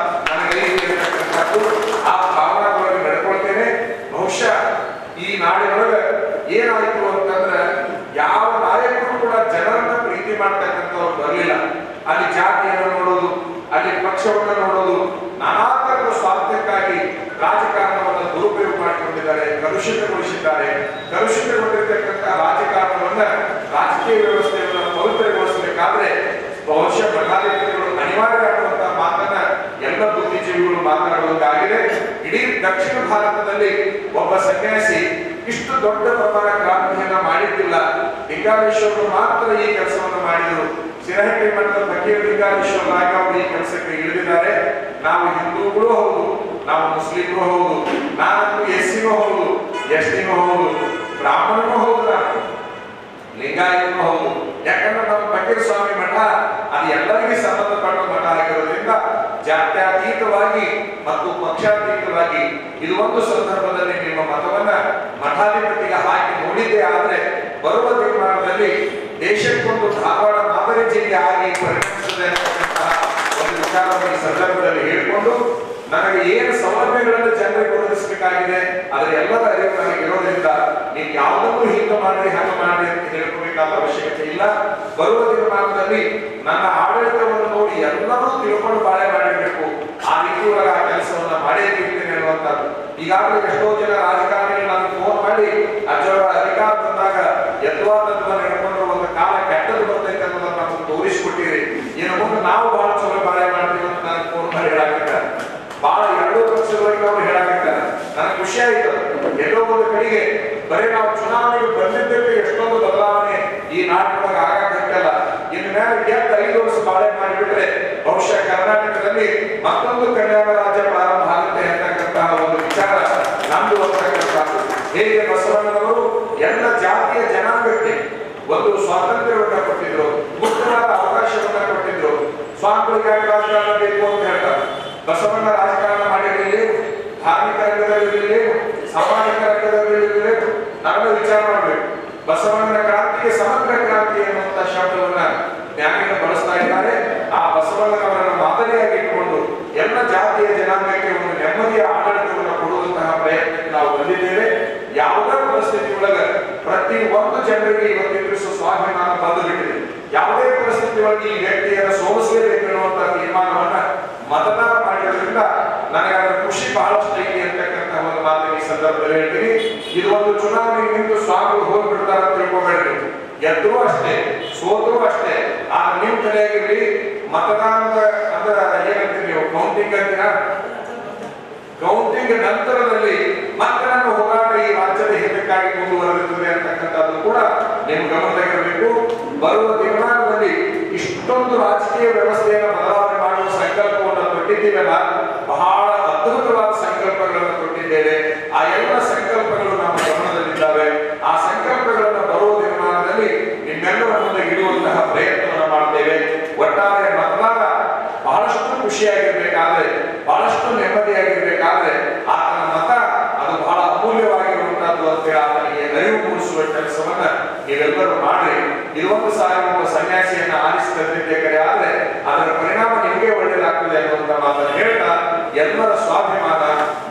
ನನಗೆ ಇರತಕ್ಕಂಥದ್ದು. ಆ ಭಾವನಾದೊಳಗೆ ನಡ್ಕೊಳ್ತೇನೆ. ಬಹುಶಃ ಈ ನಾಡಿನೊಳಗೆ ಏನಾಯ್ತು ಅಂತಂದ್ರೆ ಯಾವ ನಾಯಕರು ಕೂಡ ಜನರನ್ನ ಪ್ರೀತಿ ಮಾಡ್ತಕ್ಕಂಥವ್ರು ಬರಲಿಲ್ಲ. ಅಲ್ಲಿ ಜಾತಿಯನ್ನು ನೋಡೋದು, ಅಲ್ಲಿ ಪಕ್ಷವನ್ನು ನೋಡೋದು, ನಾನಾ ತರದ ಸ್ವಾರ್ಥಕ್ಕಾಗಿ ರಾಜಕಾರಣವನ್ನು ದುರುಪಯೋಗ ಮಾಡಿಕೊಂಡಿದ್ದಾರೆ, ಕಲುಷಿತಗೊಳಿಸಿದ್ದಾರೆ. ಕಲುಷಿತಗೊಂಡಿರ್ತಕ್ಕಂಥ ರಾಜಕಾರಣವನ್ನ, ರಾಜಕೀಯ ವ್ಯವಸ್ಥೆಯನ್ನು ಪವಿತ್ರಗೊಳಿಸಬೇಕಾದ್ರೆ ಬಹುಶಃ ಮಠಾಧಿಪತಿಗಳು ಅನಿವಾರ್ಯ ಆಗುವಂತಹ ಮಾತನ್ನ ಎಲ್ಲ ಬುದ್ಧಿಜೀವಿಗಳು ಮಾತನಾಡುವುದಾಗಿದೆ. ಇಡೀ ದಕ್ಷಿಣ ಭಾರತದಲ್ಲಿ ಒಬ್ಬ ಸನ್ಯಾಸಿ ಇಷ್ಟು ದೊಡ್ಡ ಪ್ರಮಾಣ ಕ್ರಾಂತಿಯನ್ನ ಮಾಡಿದ್ದಿಲ್ಲ. ಲಿಂಗಾಲೇಶ್ವರರು ಮಾತ್ರ ಈ ಕೆಲಸವನ್ನು ಮಾಡಿದರು. ಸಿರಹಟ್ಟಿ ಮಠದ ಫಕೀರ್ ಲಿಂಗಾಲೇಶ್ವರ ನಾಯಕ ಅವರು ಈ ಕೆಲಸಕ್ಕೆ ಇಳಿದಿದ್ದಾರೆ. ನಾವು ಹಿಂದೂಗಳು ಹೌದು, ನಾವು ಮುಸ್ಲಿಮರು ಹೌದು, ನಾನಂತೂ SCನೂ ಹೌದು, STನೂ ಹೌದು, ಬ್ರಾಹ್ಮಣನೂ ಹೌದು, ನಾನು ಲಿಂಗಾಯತನೂ ಹೌದು. ಯಾಕಂದ್ರೆ ನಮ್ಮ ಫಕೀರ್ ಸ್ವಾಮಿ ಮಠ ಅದು ಎಲ್ಲರಿಗೂ ಸಂಬಂಧಪಟ್ಟ ಮಠ ಆಗಿರೋದ್ರಿಂದ ಜಾತ್ಯತೀತವಾಗಿ ಮತ್ತು ಪಕ್ಷಾತೀತವಾಗಿ ಇದು ಒಂದು ಸಂದರ್ಭದಲ್ಲಿ ನಿಮ್ಮ ಮತವನ್ನ ಮಠಾಧಿಪತಿಗೆ ಹಾಕಿ ನೋಡಿದ್ದೇ ಆದ್ರೆ ಬರುವ ತೀರ್ಮಾನದಲ್ಲಿ ದೇಶಕ್ಕೊಂದು ಧಾರವಾಡ ಮಾದರಿ ಜಿಲ್ಲೆ ಆಗಿ ಪರಿಣಮಿಸುತ್ತದೆ ಅಂತಕ್ಕಂತಹ ಒಂದು ವಿಚಾರವನ್ನು ಈ ಸಂದರ್ಭದಲ್ಲಿ ಹೇಳಿಕೊಂಡು ನನಗೆ ಏನು ಸೌಲಭ್ಯಗಳನ್ನು ಜನರಿಗೆ ಒದಗಿಸಬೇಕಾಗಿದೆ ಅದರ ಎಲ್ಲರ ಅರಿವು ನನಗೆ ಇರೋದ್ರಿಂದ ನೀವು ಯಾವುದನ್ನು ಹಿಂಗೆ ಮಾಡ್ರಿ ಹಂಗೆ ಮಾಡ್ರಿ ಅಂತ ಹೇಳ್ಕೊಬೇಕಾದ ಅವಶ್ಯಕತೆ ಇಲ್ಲ. ಬರುವ ತೀರ್ಮಾನದಲ್ಲಿ ನನ್ನ ಆಡಳಿತವನ್ನು ನೋಡಿ ಎಲ್ಲರೂ ತಿಳ್ಕೊಂಡು ಬಾಳೆ ಮಾಡಿರಬೇಕು. ಆ ರೀತಿ ಒಳಗೆ ಆ ಕೆಲಸವನ್ನ ಮಾಡೇ ಇರ್ತೇನೆ ಅನ್ನುವಂಥದ್ದು. ಈಗಾಗಲೇ ಎಷ್ಟೋ ಜನ ರಾಜಕಾರಣಿಗಳು ನನಗೆ ಫೋನ್ ಮಾಡಿ ಅಜ್ಜವರ ಅಧಿಕಾರ ಬಂದಾಗ ಯತ್ವಾದತ್ವ ನಡ್ಕೊಂಡ್ರೆ ಒಂದು ಕಾಲ ಕೆಟ್ಟದ್ದು ಬರ್ತೈತೆ ಅನ್ನೋದನ್ನ ನಮಗೆ ತೋರಿಸ್ಕೊಟ್ಟಿರಿ. ಇನ್ನು ಮುಂದೆ ನಾವು ಬಹಳ ಚಲೋ ಬಾಳೆ ಮಾಡ್ತೀವಿ ಅಂತ ನನಗೆ ಫೋನ್ ಮಾಡಿ ಹೇಳಾಕಿದ್ದಾರೆ. ಬಹಳ 2 ವರ್ಷಗಳಿಗೆ ಅವ್ರು ಹೇಳಾಕಿದ್ದಾರೆ. ನನಗೆ ಖುಷಿ ಆಯ್ತು. ಎಲ್ಲೋ ಒಂದು ಕಡೆಗೆ ಬರೀ ನಾವು ಚುನಾವಣೆಗೆ ಬಂದಿದ್ದಕ್ಕೆ ಎಷ್ಟೊಂದು ಬದಲಾವಣೆ ಈ ನಾಡಿನೊಳಗೆ ಆಗಾಗಲ್ಲ. ಇನ್ನು ಮೇಲೆ ಗೆದ್ದ 5 ವರ್ಷ ಬಾಳೆ ಮಾಡಿಬಿಟ್ರೆ ಬಹುಶಃ ಕರ್ನಾಟಕದಲ್ಲಿ ಮತ್ತೊಂದು ಕಲ್ಯಾಣ ರಾಜ್ಯ ಪ್ರಾರಂಭ ಆಗುತ್ತೆ ಅಂತ ಹೇಗೆ ಬಸವಣ್ಣನವರು ಎಲ್ಲ ಜಾತಿಯ ಜನಾಂಗಕ್ಕೆ ಒಂದು ಸ್ವಾತಂತ್ರ್ಯವನ್ನ ಕೊಟ್ಟಿದ್ರು, ಮುಕ್ತವಾದ ಅವಕಾಶವನ್ನ ಕೊಟ್ಟಿದ್ರು. ಸ್ವಾಮಿಗಳಿಗಾಗಿ ರಾಜಕಾರಣ ಬೇಕು ಅಂತ ಹೇಳ್ತಾರೆ. ಬಸವಣ್ಣ ರಾಜಕಾರಣ ಮಾಡಿರಲಿಲ್ಲ, ಧಾರ್ಮಿಕ ರಂಗದಲ್ಲಿ, ಸಾಮಾಜಿಕ ರಂಗದಲ್ಲಿ ನಾವೆಲ್ಲ ವಿಚಾರ ಮಾಡಬೇಕು. ಬಸವಣ್ಣನ ಕ್ರಾಂತಿಗೆ ಸಮಗ್ರ ಕ್ರಾಂತಿ ಎನ್ನುವಂತ ಶಬ್ದವನ್ನ ಜ್ಞಾನಿಗಳು ಬಳಸ್ತಾ ಇದ್ದಾರೆ. ಆ ಬಸವಣ್ಣನವರನ್ನು ಮಾದರಿಯಾಗಿ ಇಟ್ಟುಕೊಂಡು ಎಲ್ಲ ಜಾತಿಯ ಜನಾಂಗಕ್ಕೆ ಒಂದು ನೆಮ್ಮದಿಯ ಆಡಳಿತವನ್ನು ಕೊಡುವಂತಹ ಪ್ರಯತ್ನಕ್ಕೆ ನಾವು ಬಂದಿದ್ದೇವೆ. ಯಾವುದೇ ಪರಿಸ್ಥಿತಿ ಒಳಗ ಪ್ರತಿ ಒಂದು ಜನರಿಗೆ ಇವತ್ತಿನ ಸ್ವಾಭಿಮಾನ ಬಂದು ಬಿಟ್ಟಿದೆ. ಯಾವುದೇ ಪರಿಸ್ಥಿತಿ ಒಳಗೆ ಈ ವ್ಯಕ್ತಿಯನ್ನು ಸೋಲಿಸಲೇಬೇಕು ಎನ್ನುವಂತಹ ತೀರ್ಮಾನವನ್ನ ಮತದಾನ ಮಾಡಿರೋದ್ರಿಂದ ನನಗೆ ಅದರ ಖುಷಿ ಬಹಳಷ್ಟು ಐತಿ ಅಂತಕ್ಕಂಥ ಒಂದು ಮಾತಿನ ಈ ಸಂದರ್ಭದಲ್ಲಿ ಹೇಳ್ತೀನಿ. ಇದು ಒಂದು ಚುನಾವಣೆಗೆ ನಿಂತು ಸ್ವಾಮಿಗಳು ಹೋಗ್ಬಿಡ್ತಾರ ಅಂತ ತಿಳ್ಕೊಬೇಡ್ರಿ. ಗೆದ್ರೂ ಅಷ್ಟೇ, ಸೋತ್ರೂ ಅಷ್ಟೇ. ಆ ನಿಮ್ ತಲೆಯಾಗಿರ್ಲಿ ಮತದಾನದ ಅಂದ್ರೆ ಏನಂತೀರಿ ನೀವು, ಕೌಂಟಿಂಗ್ ಅಂತೀರಾ? ಕೌಂಟಿಂಗ್ ನಂತರದಲ್ಲಿ ಮತ್ತೆ ನನ್ನ ಹೋರಾಟ ಈ ರಾಜ್ಯದ ಹಿತಕ್ಕಾಗಿ ಮುಂದುವರೆದಿರುತ್ತದೆ ಅಂತಕ್ಕಂಥದ್ದು ಕೂಡ ನೀವು ಗಮನದಲ್ಲಿರಬೇಕು. ಬರುವ ದಿನಮಾನದಲ್ಲಿ ಇಷ್ಟೊಂದು ರಾಜಕೀಯ ವ್ಯವಸ್ಥೆಯನ್ನು ಬದಲಾವಣೆ ಮಾಡುವ ಸಂಕಲ್ಪವನ್ನು ಕೊಟ್ಟಿದ್ದೀವಲ್ಲ, ಬಹಳ ಅದ್ಭುತವಾದ ಸಂಕಲ್ಪಗಳನ್ನು ಕೊಟ್ಟಿದ್ದೇವೆ. ಆ ಎಲ್ಲ ಸಂಕಲ್ಪಗಳು ನಮ್ಮ ಗಮನದಲ್ಲಿದ್ದಾವೆ. ಆ ಸಂಕಲ್ಪಗಳನ್ನು ಬರುವ ದಿನಮಾನದಲ್ಲಿ ನಿಮ್ಮೆಲ್ಲರ ಮುಂದೆ ಇಡುವಂತಹ ಪ್ರಯತ್ನವನ್ನು ಮಾಡ್ತೇವೆ. ಒಟ್ಟಾರೆ ಮತದಾರ ಬಹಳಷ್ಟು ಖುಷಿಯಾಗಿರ್ಬೇಕಾದ್ರೆ, ಬಹಳಷ್ಟು ನೆಮ್ಮದಿಯಾಗಿರ್ಬೇಕಾದ್ರೆ ಆತನ ಮತ ಅದು ಬಹಳ ಅಮೂಲ್ಯವಾಗಿರುವಂತಹದ್ದು ಅಂತೇಳಿ ಆತನಿಗೆ ಅರಿವು ಮೂಡಿಸುವ ಕೆಲಸವನ್ನ ನೀವೆಲ್ಲರೂ ಮಾಡ್ರಿ. ಇದೊಂದು ಸಾರಿ ಒಬ್ಬ ಸನ್ಯಾಸಿಯನ್ನ ಆರಿಸಿದಂತೆ ಕಡೆ ಆದ್ರೆ ಅದರ ಪರಿಣಾಮ ನಿಮಗೆ ಒಳ್ಳೆಯದಾಗ್ತದೆ ಅನ್ನುವಂತ ಮಾತನ್ನು ಹೇಳ್ತಾ ಎಲ್ಲರ ಸ್ವಾಭಿಮಾನ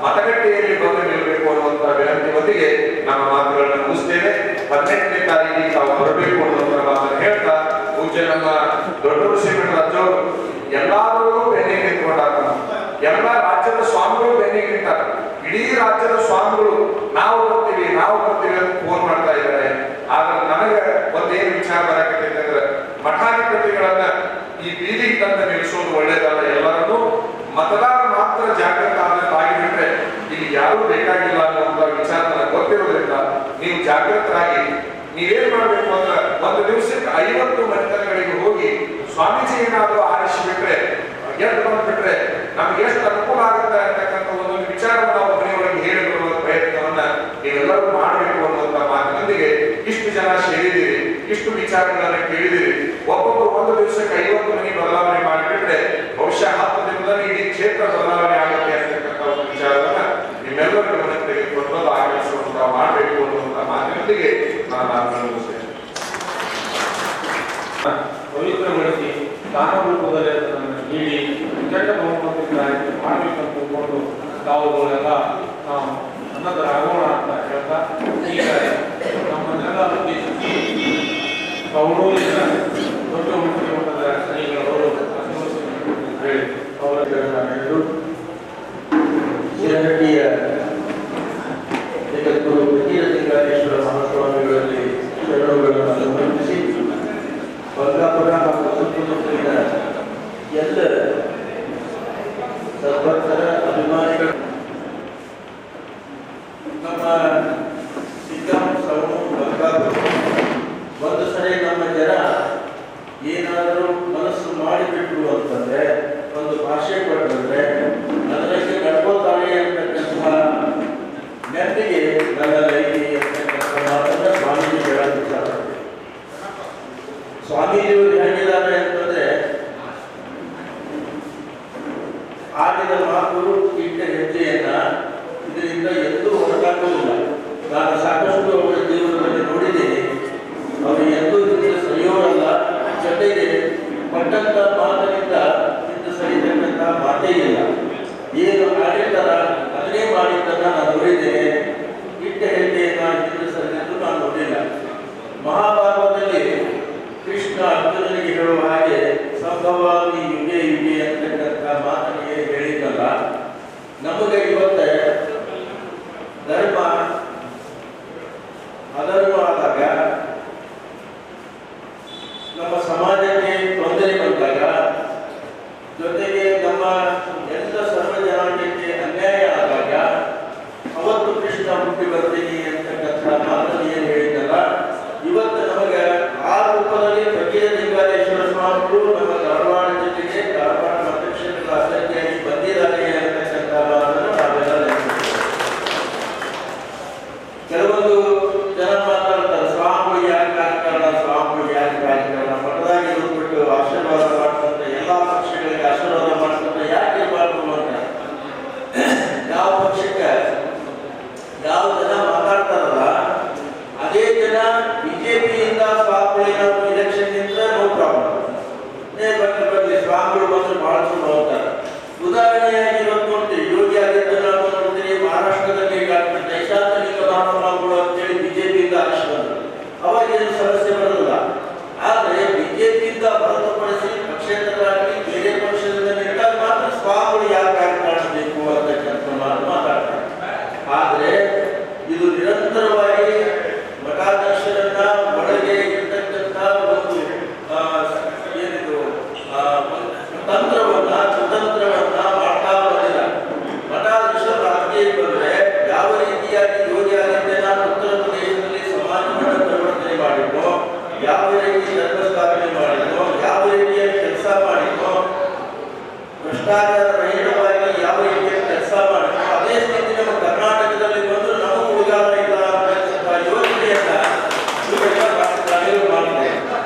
ಮತಗಟ್ಟೆಯಲ್ಲಿ ಬಂದು ನಿಲ್ಲಬೇಕು ಅನ್ನುವಂತಹ ವಿನಂತಿಯೊಂದಿಗೆ ನಮ್ಮ ಮಾತುಗಳನ್ನು ಮುಗಿಸ್ತೇವೆ. 18ನೇ ತಾರೀಕಿಗೆ ತಾವು ಬರಬೇಕು ಅನ್ನುವಂತಹ ಮಾತನ್ನು ಹೇಳ್ತಾ ಪೂಜ್ಯ ನಮ್ಮ ದೊಡ್ಡೂರು ಶ್ರೀಮಠರಾಜವರು ಎಲ್ಲಾರೂ ಬೆನ್ನಿಗೆ ನಿಂತ್ಕೊಂಡಾರ. ಎಲ್ಲ ರಾಜ್ಯದ ಸ್ವಾಮಿಗಳು ಬೆನ್ನಿಗೆ ನಿಂತಾರ. ಇಡೀ ರಾಜ್ಯದ ಸ್ವಾಮಿಗಳು ನಾವು ಬರ್ತೀವಿ ಅಂತ ಫೋನ್ ಮಾಡ್ತಾ ಇದ್ದಾರೆ. ಆದ್ರೆ ನನಗೆ ಒಂದೇನು ವಿಚಾರ ಬರಕತ್ತೈತೆ ಅಂದ್ರೆ ಮಠಾಧಿಪತಿಗಳನ್ನ ಈ ಬೀದಿಗೆ ತಂದು ನಿಲ್ಲಿಸೋದು ಒಳ್ಳೇದಲ್ಲ. ಎಲ್ಲರನ್ನೂ ಮತದಾರ ಮಾತ್ರ ಜಾಗೃತ ಆಗಿಬಿಟ್ರೆ ಇಲ್ಲಿ ಯಾರೂ ಬೇಕಾಗಿಲ್ಲ ಅನ್ನುವಂತ ವಿಚಾರ ನನಗೆ ಗೊತ್ತಿರೋದ್ರಿಂದ ನೀವು ಜಾಗೃತರಾಗಿ ನೀವೇನ್ ಮಾಡ್ಬೇಕು ಅಂದ್ರೆ ಒಂದು ದಿವಸಕ್ಕೆ 50 ಮನೆತನಗಳಿಗೆ ಹೋಗಿ ಸ್ವಾಮೀಜಿ ಏನಾದರೂ ಆರಿಸಿಬಿಟ್ರೆ ಗೆದ್ದು ಬಂದ್ಬಿಟ್ರೆ ನಮ್ಗೆ ಎಷ್ಟು ಅನುಕೂಲ ಆಗುತ್ತೆ ಅಂತಕ್ಕಂಥ ಒಂದೊಂದು ವಿಚಾರವನ್ನು ನಾವು ಮನೆಯೊಳಗೆ ಹೇಳಿಕೊಳ್ಳುವ ಪ್ರಯತ್ನವನ್ನ ನೀವೆಲ್ಲರೂ ಮಾಡಬೇಕು ಅನ್ನುವಂತ ಮಾತಿನೊಂದಿಗೆ ಇಷ್ಟು ಜನ ಸೇರಿದಿರಿ, ಇಷ್ಟು ವಿಚಾರಗಳನ್ನ ಕೇಳಿದಿರಿ. ಒಬ್ಬೊಬ್ಬರು ಒಂದು ದಿವಸಕ್ಕೆ 50 ಮನೆ ಬದಲಾವಣೆ ಮಾಡಿಬಿಟ್ರೆ ಬಹುಶಃ 10 ದಿನದಲ್ಲಿ ಇಡೀ ಕ್ಷೇತ್ರ ಬದಲಾವಣೆ ಆಗುತ್ತೆ ಅಂತಕ್ಕಂಥ ಒಂದು ವಿಚಾರವನ್ನ ನಿಮ್ಮೆಲ್ಲರ ಗಮನಕ್ಕೆ ತೆಗೆದುಕೊಂಡು ಆ ಕೆಲಸವನ್ನು ಮಾಡಬೇಕು ಅನ್ನುವಂತ ಮಾತಿನೊಂದಿಗೆ ನಾನು ಮಾತನ್ನು ಮುಗಿಸ್ತೇನೆ. ಪವಿತ್ರಗೊಳಿಸಿ ದಾನ ರೂಪದಲ್ಲಿ ಅದನ್ನು ನೀಡಿ ಕೆಟ್ಟ ಬಹುಮತದಿಂದ ಮಾಡಬೇಕಂತ ತಿಳ್ಕೊಂಡು ತಾವುಗಳೆಲ್ಲ ನಾವು ಅನ್ನದರಾಗೋಣ ಅಂತ ಹೇಳ್ತಾ ಈಗ ನಮ್ಮನ್ನೆಲ್ಲ ಉದ್ದೇಶಿಸಿ ಕೌಡೂರಿನ ದೊಡ್ಡ ಮಟ್ಟದ ಶ್ರೀಗಳವರು ಹೇಳಿ ಅವರ ಹೇಳಿದರು. ಶಿರಹಟ್ಟಿಯ ಜಗದ್ಗುರು ಲಿಂಗೇಶ್ವರ ಮಹಾಸ್ವಾಮಿಗಳಲ್ಲಿ ಶರಣುಗಳನ್ನು ಸಮರ್ಪಿಸಿ ಬಂಗಾಪುರ ಹಾಗೂ ಸುತ್ತಮುತ್ತಲಿನ ಎಲ್ಲ ಸದ್ಭಕ್ತರ ಅಭಿಮಾನಿಗಳು ನಮ್ಮ ಸಿದ್ಧಾಂತ ಬಂಗಾಪುರ ಒಂದು ಸರಿ ನಮ್ಮ ಜನ ಏನಾದರೂ ಮನಸ್ಸು ಮಾಡಿಬಿಟ್ರು ಅಂತಂದ್ರೆ ಒಂದು ಭಾಷೆ ಕೊಟ್ಟಂದ್ರೆ ಅದರಲ್ಲಿ ನಡ್ಕೋತಾನೆ ಅಂತಕ್ಕಂತಹ ನೆನಪಿಗೆ ನನ್ನ ಲೈಫಿ ಅಂತಕ್ಕಂಥ ಮಾತನ್ನ ಸ್ವಾಮೀಜಿ ಹೇಳಲು ಇಷ್ಟಪಡ್ತೇವೆ. ಸ್ವಾಮೀಜಿಯವರು ಹೇಳಿದ್ದಾರೆ ಅಂತಂದ್ರೆ ಆಡಿದ ಮಾತು ಇಟ್ಟ ಹೆಜ್ಜೆಯನ್ನ ಇದರಿಂದ ಎಂದೂ ಹೊರಟಾಗುವುದಿಲ್ಲ. ನಾನು ಸಾಕಷ್ಟು ಅವರ ಜೀವನದಲ್ಲಿ ನೋಡಿದ್ದೇನೆ. ಅವರು ಎಂದೂ ಇದರಿಂದ ಸರಿಯೋರಲ್ಲ. ಜೊತೆಗೆ ಪಟ್ಟಂತ ಮಾತಿನಿಂದ ಇಂದು ಸರಿತಕ್ಕಂಥ ಮಾತೇ ಇಲ್ಲ. ಏನು ಆಡಿದ್ದಾರ ಅದನ್ನೇ ಮಾಡಿದ್ದನ್ನ ನಾನು ನೋಡಿದ್ದೇನೆ. ಇಟ್ಟ ಹೆಜ್ಜೆಯನ್ನ ಹಿಂದೆ ಸರಿದಿದ್ದು ನಾನು ನೋಡಿಲ್ಲ. ಮಹಾಭಾರತದಲ್ಲಿ ಕೃಷ್ಣ ಅರ್ಜುನನಿಗೆ ಹೇಳುವ ಹಾಗೆ ಸಂಭವಾಮಿ ಯುಗೆ ಯುಗೆ ಅಂತಕ್ಕಂಥ ಮಾತನಿಗೆ ಹೇಳಿದ್ದಲ್ಲ. ನಮಗೆ ಇವತ್ತೇ ಧರ್ಮ ಅಧರ್ಮ ಆದಾಗ, ನಮ್ಮ ಸಮಾಜಕ್ಕೆ ತೊಂದರೆ ಬಂದಾಗ, ಜೊತೆಗೆ ನಮ್ಮ ಎಲ್ಲ ಸರ್ವ ಜನಾಂಗಕ್ಕೆ ಅನ್ಯಾಯ ಆದಾಗ ಅವತ್ತು ಕೃಷ್ಣ ಹುಟ್ಟಿ ಬರ್ತೀನಿ ಅಂತಕ್ಕಂಥ ಮಾತನ್ನು ಏನು ಹೇಳಿದ್ದಲ್ಲ, ಇವತ್ತು ನಮಗೆ ಆ ರೂಪದಲ್ಲಿ ಫಕೀರ ಲಿಂಗೇಶ್ವರ ಸ್ವಾಮಿಗಳು ನಮ್ಮ ಧಾರವಾಡ ಜಿಲ್ಲೆಗೆ ಧಾರವಾಡ ಮತಕ್ಷೇತ್ರದ ಅಭ್ಯರ್ಥಿಯಾಗಿ ಬಂದಿದ್ದಾರೆ ಅಂತಕ್ಕಂಥ ಮಾತನ್ನು ನಾವೆಲ್ಲ ಇದು ನಿರಂತರವಾಗಿ ಮಠಾಧೀಶರನ್ನ ಒಳಗೆ ಇರ್ತಕ್ಕಂಥ ಒಂದು ಏನಿದು ಕುತಂತ್ರವನ್ನ ಮಾಡ್ತಾ ಬಂದಿಲ್ಲ. ಮಠಾಧೀಶರು ರಾಜಕೀಯಕ್ಕೆ ಬಂದ್ರೆ ಯಾವ ರೀತಿಯಾಗಿ ಯೋಗಿ ಆದಿತ್ಯನಾಥ್ ಉತ್ತರ ಪ್ರದೇಶದಲ್ಲಿ ಸಮಾಜವನ್ನು ಪರಿವರ್ತನೆ ಮಾಡಿದ್ರು, ಯಾವ ರೀತಿ ಧರ್ಮ ಸ್ಥಾಪನೆ ಮಾಡಿದ್ರು, ಯಾವ ರೀತಿಯ ಕೆಲಸ ಮಾಡಿದ್ರು, ಭ್ರಷ್ಟಾಚಾರ ರಹಿತವಾಗಿ ಯಾವ ರೀತಿಯ ಕೆಲಸ ಮಾಡಿದ್ರು, ಅದೇ ಸ್ಥಿತಿ ನಮ್ಮ ಕರ್ನಾಟಕದಲ್ಲಿ ಬಂದು ನಮಗೂ ಉಳಿಗಾಲ ಇಲ್ಲ ಅಂತಕ್ಕಂಥ ಯೋಜನೆಯನ್ನ ಮಾಡಿದೆ.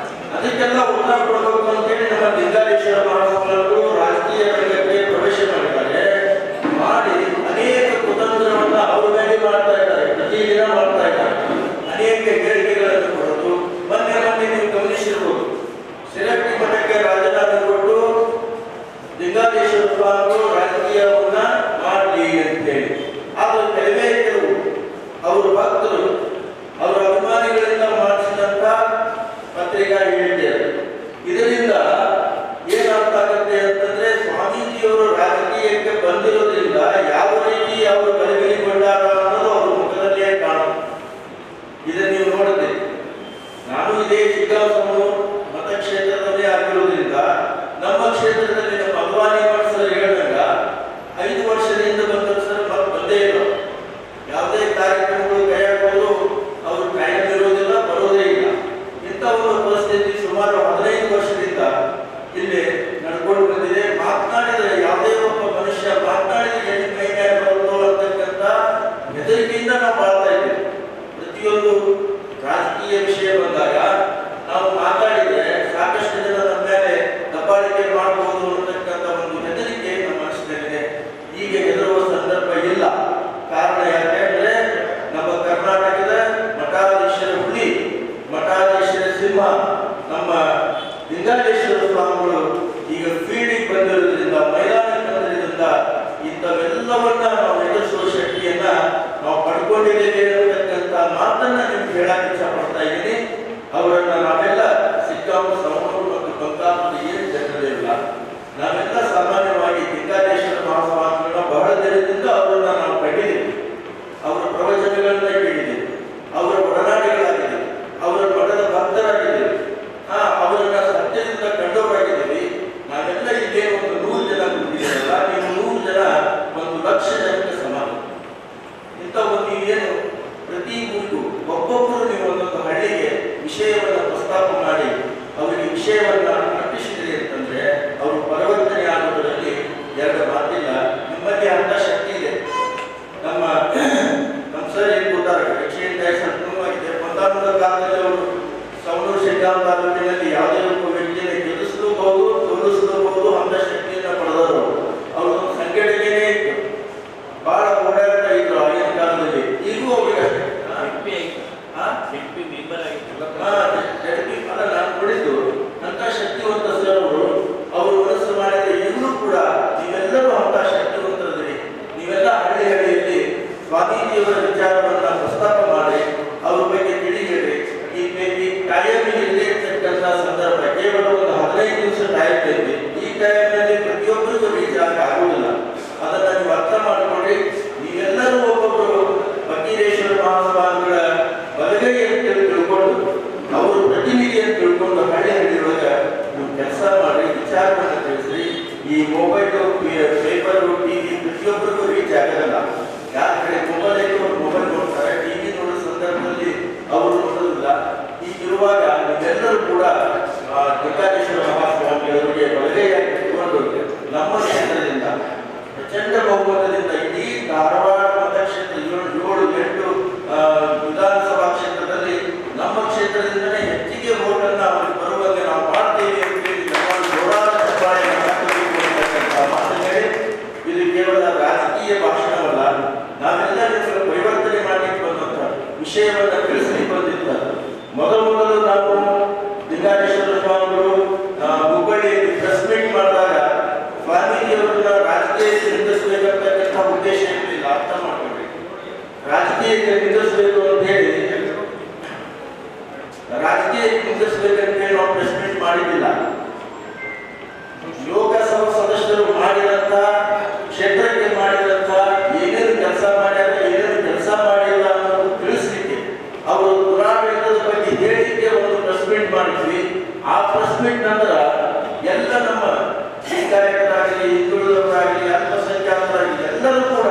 ಅದಕ್ಕೆಲ್ಲ ಉತ್ತರ ಕೊಡಬೇಕು ಅಂತೇಳಿ ನಮ್ಮ ಲಿಂಗಾಲೇಶ್ವರ ಮಹಾಸ್ವಾಮಿಗಳು ರಾಜಕೀಯ ರಂಗಕ್ಕೆ ಪ್ರವೇಶ ಮಾಡಿದ್ದಾರೆ. ಮಾಡಿ ಅನೇಕ ಕುತಂತ್ರವನ್ನ ಅವ್ರ ಮೇಲೆ ಮಾಡ್ತಾ ಇದ್ದಾರೆ, ಪ್ರತಿದಿನ ಮಾಡ್ತಾ ಇದ್ದಾರೆ. ಅನೇಕ ಹೇಳಿಕೆಗಳನ್ನು ಕೊಡೋದು. ಮೊನ್ನೆ ನೀವು ಗಮನಿಸಿರ್ಬೋದು, ಸಿರಟ್ಟಿ ಮಠಕ್ಕೆ ರಾಜೀನಾಮೆ ಕೊಟ್ಟು ಲಿಂಗಾಲೇಶ್ವರ ಸ್ವಾಮಿಗಳು ರಾಜಕೀಯವನ್ನ ಮಾಡಲಿ ಅಂತೇಳಿ. ಆದ್ರೆ ಕೆಲವು ಅವರ ಭಕ್ತರು ಅವರ ಅಭಿಮಾನಿಗಳಿಂದ ಮಾಡಿಸಿದಂತ ಪತ್ರಿಕಾ ಹೇಳಿಕೆ. ಇದರಿಂದ ಏನಾಗ್ತಾಗತ್ತೆ ಅಂತಂದ್ರೆ ಸ್ವಾಮೀಜಿಯವರು ರಾಜಕೀಯಕ್ಕೆ ಬಂದಿರೋದ್ರಿಂದ ಯಾವ ರೀತಿ ಅವರು ಗಲಿಬಿಲಿಗೊಂಡಾರ ಅನ್ನೋದು ಅವ್ರ ಮುಖದಲ್ಲಿಯೇ ಕಾಣುತ್ತೆ. ಇದನ್ನು ನೀವು ನೋಡಿದ್ರೆ ನಾನು ಇದೇ ಶಿಗ್ಗಾಂವ ಮತಕ್ಷೇತ್ರದಲ್ಲೇ ಆಗಿರೋದ್ರಿಂದ ನಮ್ಮ ಕ್ಷೇತ್ರದಲ್ಲಿ ನಮ್ಮ ಅಭಿಮಾನಿ ಸರ್ ಹೇಳಿದಾಗ 5 ವರ್ಷದಿಂದ ಬಂದರು ಸರ್ ಮತ್ತೆ ಬಂದೇ ಇಲ್ಲ. ಯಾವುದೇ ಕಾರ್ಯಕ್ರಮಗಳು ಕೈ ಹಾಕೋದು ಅವರು ಟೈಮ್ ಇರೋದಿಲ್ಲ, ಬರೋದೇ ಇಲ್ಲ. ಇಂಥ ಒಂದು ಪರಿಸ್ಥಿತಿ ಸುಮಾರು 15 ವರ್ಷದಿಂದ ಇಲ್ಲಿ ನಡ್ಕೊಂಡು ಬಂದಿದೆ. ಮಾತನಾಡಿದರೆ ಯಾವುದೇ ಒಬ್ಬ ಮನುಷ್ಯ ಮಾತನಾಡಿದರೆ ಎಲ್ಲಿ ಕೈ ಮೇಲೆ ಬರುತ್ತೋ ಅಂತಕ್ಕಂಥ ಹೆದರಿಕೆಯಿಂದ ನಾವು ಬಾಳ್ತಾ ಇದ್ದೇವೆ. ಪ್ರತಿಯೊಂದು ರಾಜಕೀಯ ವಿಷಯ ಬಂದಾಗ ನಾವು ಮಾತಾಡಿದರೆ ಸಾಕಷ್ಟು ಜನ ನಮ್ಮ ಮೇಲೆ ದಬ್ಬಾಳಿಕೆ ಮಾಡಬಹುದು ಅಂತಕ್ಕಂಥ ಒಂದು ಹೆದರಿಕೆ ನಮ್ಮ ಮನಸ್ಸಿನಲ್ಲಿದೆ. ಈಗ ಹೆದರುವ ಸಂದರ್ಭ ಇಲ್ಲ. ಕಾರಣ ಯಾಕೆಂದ್ರೆ ನಮ್ಮ ಕರ್ನಾಟಕದ ಮಠಾಧೀಶರ ಹುಲಿ, ಮಠಾಧೀಶರ ಸಿಂಹ ನಮ್ಮ ಲಿಂಗಾಲೇಶ್ವರ ಸ್ವಾಮಿಗಳು ಈಗ ಫೀಲ್ಡಿಗೆ ಬಂದಿರೋದ್ರಿಂದ, ಮೈದಾನಕ್ಕೆ ಬಂದಿರೋದ್ರಿಂದ ಇಂಥವೆಲ್ಲವನ್ನ ನಾವು ಎದುರಿಸುವ ಶಕ್ತಿಯನ್ನ ನಾವು ಪಡ್ಕೊಂಡಿದ್ದೇವೆ ಅಂತಕ್ಕಂಥ ಮಾತನ್ನ ನಿಮ್ಗೆ ಹೇಳಕ್ಕೆ ಇಷ್ಟಪಡ್ತಾ ಇದ್ದೀನಿ. ಅವರನ್ನ ನಾವೆಲ್ಲ ಸಿಕ್ಕಾಪು ಸಮೂಹ ಮತ್ತು ಬಂಗಾಪದ ಏನು ಜನರಿಲ್ಲ, ನಾವೆಲ್ಲ ಸಾಮಾನ್ಯವಾಗಿ ಲಿಂಗಾಲೇಶ್ವರ ಮಹಾಸ್ವಾಮಿಗಳನ್ನ ಬಹಳ ದಿನದಿಂದ ಅವರನ್ನ ನಾವು ಕಂಡಿದ್ದೀವಿ. ಅವರ ಪ್ರವಚನಗಳನ್ನ ಕೇಳಿದ್ದೀವಿ, ಅವರ ಒಡನಾಡಿಗಳಾಗಿದ್ದೀವಿ, ಅವರ ಮಠದ ಭಕ್ತರಾಗಿದ್ದೀವಿ, ಅವರನ್ನ ಸತ್ಯದಿಂದ ಕಂಡವರಾಗಿದ್ದೀವಿ. ನಾವೆಲ್ಲ ಇಲ್ಲೇ ಒಂದು 100 ಜನ ಕೂತಿದ್ದೀರಲ್ಲ, ನೀವು 100 ಜನ 1 ಲಕ್ಷ ಜನಕ್ಕೆ ಸಮಾನ. ಇಂಥ ಒಂದು ಏನು ಪ್ರತಿ ಊರಿಗೂ ಒಬ್ಬೊಬ್ಬರು ನೀವು ಒಂದೊಂದು ಹಳ್ಳಿಗೆ ವಿಷಯವನ್ನು ಪ್ರಸ್ತಾಪ ಮಾಡಿ ಅವರಿಗೆ ವಿಷಯವನ್ನ ಅರ್ಪಿಸಿದ್ರಿ ಅಂತಂದ್ರೆ ಅವರು ಪರಿವರ್ತನೆ ಆಗೋದರಲ್ಲಿ 2 ಮಾತಿಲ್ಲ. ನಿಮ್ಮಲ್ಲಿ ಅಂತ ಶಕ್ತಿ ಇದೆ. ನಮ್ಮ ಸರ್ ಏನ್ ಗೊತ್ತಾರೆ, ದಕ್ಷಿಣ ಸಂಪೂರ್ಣವಾಗಿದೆ. ಒಂದಾದ ಕಾಲದಲ್ಲಿ ಅವರು ಸೌಂದೂರು ಶಿಗ್ಗಾಂವ ತಾಲೂಕಿನಲ್ಲಿ ಯಾವುದೇ ಒಬ್ಬ ವ್ಯಕ್ತಿಯನ್ನು ಗೆಲ್ಲಿಸಲೂಬಹುದು, ಸೋಲಿಸಲೂಬಹುದು ಅಂತ ಶಕ್ತಿಯನ್ನ ಪಡೆದವರು. ಅವರು ಒಂದು ಸಂಘಟನೆಯೇ ಇತ್ತು, ಬಹಳ ಓಡಾಡ್ತಾ ಇದ್ರು ಆಗಿನ ಕಾಲದಲ್ಲಿ. ಈಗೂ ಅವರಿಗೆ ನಾನು ನೋಡಿದ್ದು ಅಂತ ಶಕ್ತಿವಂತ ಸರ್ ಅವರು ಮನಸ್ಸು ಮಾಡಿದ್ರೆ ಈಗಲೂ ಕೂಡ ನೀವೆಲ್ಲರೂ ಅಂತ ಶಕ್ತಿವಂತರಿದ್ದೀರಿ. ನೀವೆಲ್ಲ ಹಳ್ಳಿಯಲ್ಲಿ ಸ್ವಾಮೀಜಿಯವರ ವಿಚಾರವನ್ನ ಪ್ರಸ್ತಾಪ ಮಾಡಿ ಅವ್ರ ಬಗ್ಗೆ ತಿಳಿ ಹೇಳಿ. ಈ ಕಾಯಂ ಇಲ್ಲದೆ ಇರ್ತಕ್ಕಂಥ ಸಂದರ್ಭ ಕೇವಲ ಒಂದು 15 ನಿಮಿಷ ಟೈಮ್ ಇದೆ. ಈ ಟೈಮ್ನಲ್ಲಿ ಪ್ರತಿಯೊಬ್ಬರಿಗೂ ರೀಚ್ ಆಗುವುದಿಲ್ಲ. ಅದನ್ನ ನೀವು ಅರ್ಥ ಮಾಡಿಕೊಳ್ಳಿ. ನೀವೆಲ್ಲರೂ ಒಬ್ಬೊಬ್ಬರು ಫಕೀರೇಶ್ವರ ಮಹಾಸ್ವಾಮಿಗಳ ಬಲಗೈ ಅಂತ ತಿಳ್ಕೊಂಡು, ಅವರು ಪ್ರತಿನಿಧಿ ಅಂತ ತಿಳ್ಕೊಂಡು ಹಳ್ಳಿಯೊಳಗೆ ನೀವು ಕೆಲಸ ಮಾಡಿ, ವಿಚಾರವನ್ನು ತಿಳಿಸ್ರಿ. ಈ ಮೊಬೈಲು, ಪೇಪರು, ಟಿವಿ ಪ್ರತಿಯೊಬ್ಬರಿಗೂ ರೀಚ್ ಆಗಲ್ಲ. ಯಾರ ಕಡೆ ಮೊಬೈಲ್ ಐತೆ ಅವ್ರು ಮೊಬೈಲ್ ನೋಡ್ತಾರೆ, ಟಿವಿ ನೋಡೋ ಸಂದರ್ಭದಲ್ಲಿ ಅವರು ನೋಡೋದಿಲ್ಲ. ಹೀಗಿರುವಾಗ ನೀವೆಲ್ಲರೂ ಕೂಡ ಲಿಂಗಾಲೇಶ್ವರ ಮಹಾಸ್ವಾಮಿಯವರಿಗೆ ಬಲಗೈಯಾಗಿ ಇಟ್ಕೊಂಡು ನಮ್ಮ ಕ್ಷೇತ್ರದಿಂದ ಪ್ರಚಂಡ ಬಹುಮತದಿಂದ ಇಡೀ ಧಾರವಾಡ ಮತಕ್ಷೇತ್ರ 7-8 ವಿಧಾನಸಭಾ ಕ್ಷೇತ್ರದಲ್ಲಿ ನಮ್ಮ ಕ್ಷೇತ್ರದಿಂದಲೇ ಹೆಚ್ಚಿಗೆ ವೋಟನ್ನು ಅವರಿಗೆ ಬರುವಂತೆ ನಾವು ಮಾಡ್ತೇವೆ ಅಂತೇಳಿ ಮಾತುಕತೆ. ಇದು ಕೇವಲ ರಾಜಕೀಯ ಭಾಷಣವಲ್ಲ, ನಾವೆಲ್ಲ ಪರಿವರ್ತನೆ ಮಾಡಲಿಕ್ಕೆ ಬಂದಂತ ವಿಷಯವನ್ನು ತಿಳಿಸಲಿಕ್ಕೆ ಬಂದಿದ್ದ. ಮೊದಲು ನಾವು ಲಿಂಗಾಲೇಶ್ವರ ಸ್ವಾಮಿಗಳು ಹುಬ್ಬಳ್ಳಿಯಲ್ಲಿ ಪ್ರೆಸ್ ಮೀಟ್ ಮಾಡಿದಾಗ ಸ್ವಾಮೀಜಿಯವರನ್ನ ರಾಜಕೀಯಕ್ಕೆ ನಿಂದಿಸಬೇಕಂತಕ್ಕಂಥ ಉದ್ದೇಶ ಇರಲಿಲ್ಲ. ಅರ್ಥ ಮಾಡ್ಕೊಳ್ಬೇಕು. ರಾಜಕೀಯಕ್ಕೆ ನಿಂದಿಸಬೇಕು ಅಂತ ಹೇಳಿ ನಾವು ಪ್ರೆಸ್ ಮೀಟ್ ಮಾಡಿದ್ದಿಲ್ಲ. ಲೋಕಸಭಾ ಸದಸ್ಯರು ಮಾಡಿದಂತ, ಕ್ಷೇತ್ರಕ್ಕೆ ಮಾಡಿದಂತ ಏನೇನು ಕೆಲಸ ಮಾಡ್ಯಾರ, ಏನೇನು ಕೆಲಸ ಮಾಡಿಲ್ಲ ಅನ್ನೋದು ಪ್ರೆಸ್ ಮೀಟ್ ನಂತರ ಎಲ್ಲ ನಮ್ಮ ಲಿಂಗಾಯತರಾಗಲಿ, ಹಿಂದುಳಿದವರಾಗಲಿ, ಅಲ್ಪಸಂಖ್ಯಾತರಾಗಲಿ ಎಲ್ಲರೂ ಕೂಡ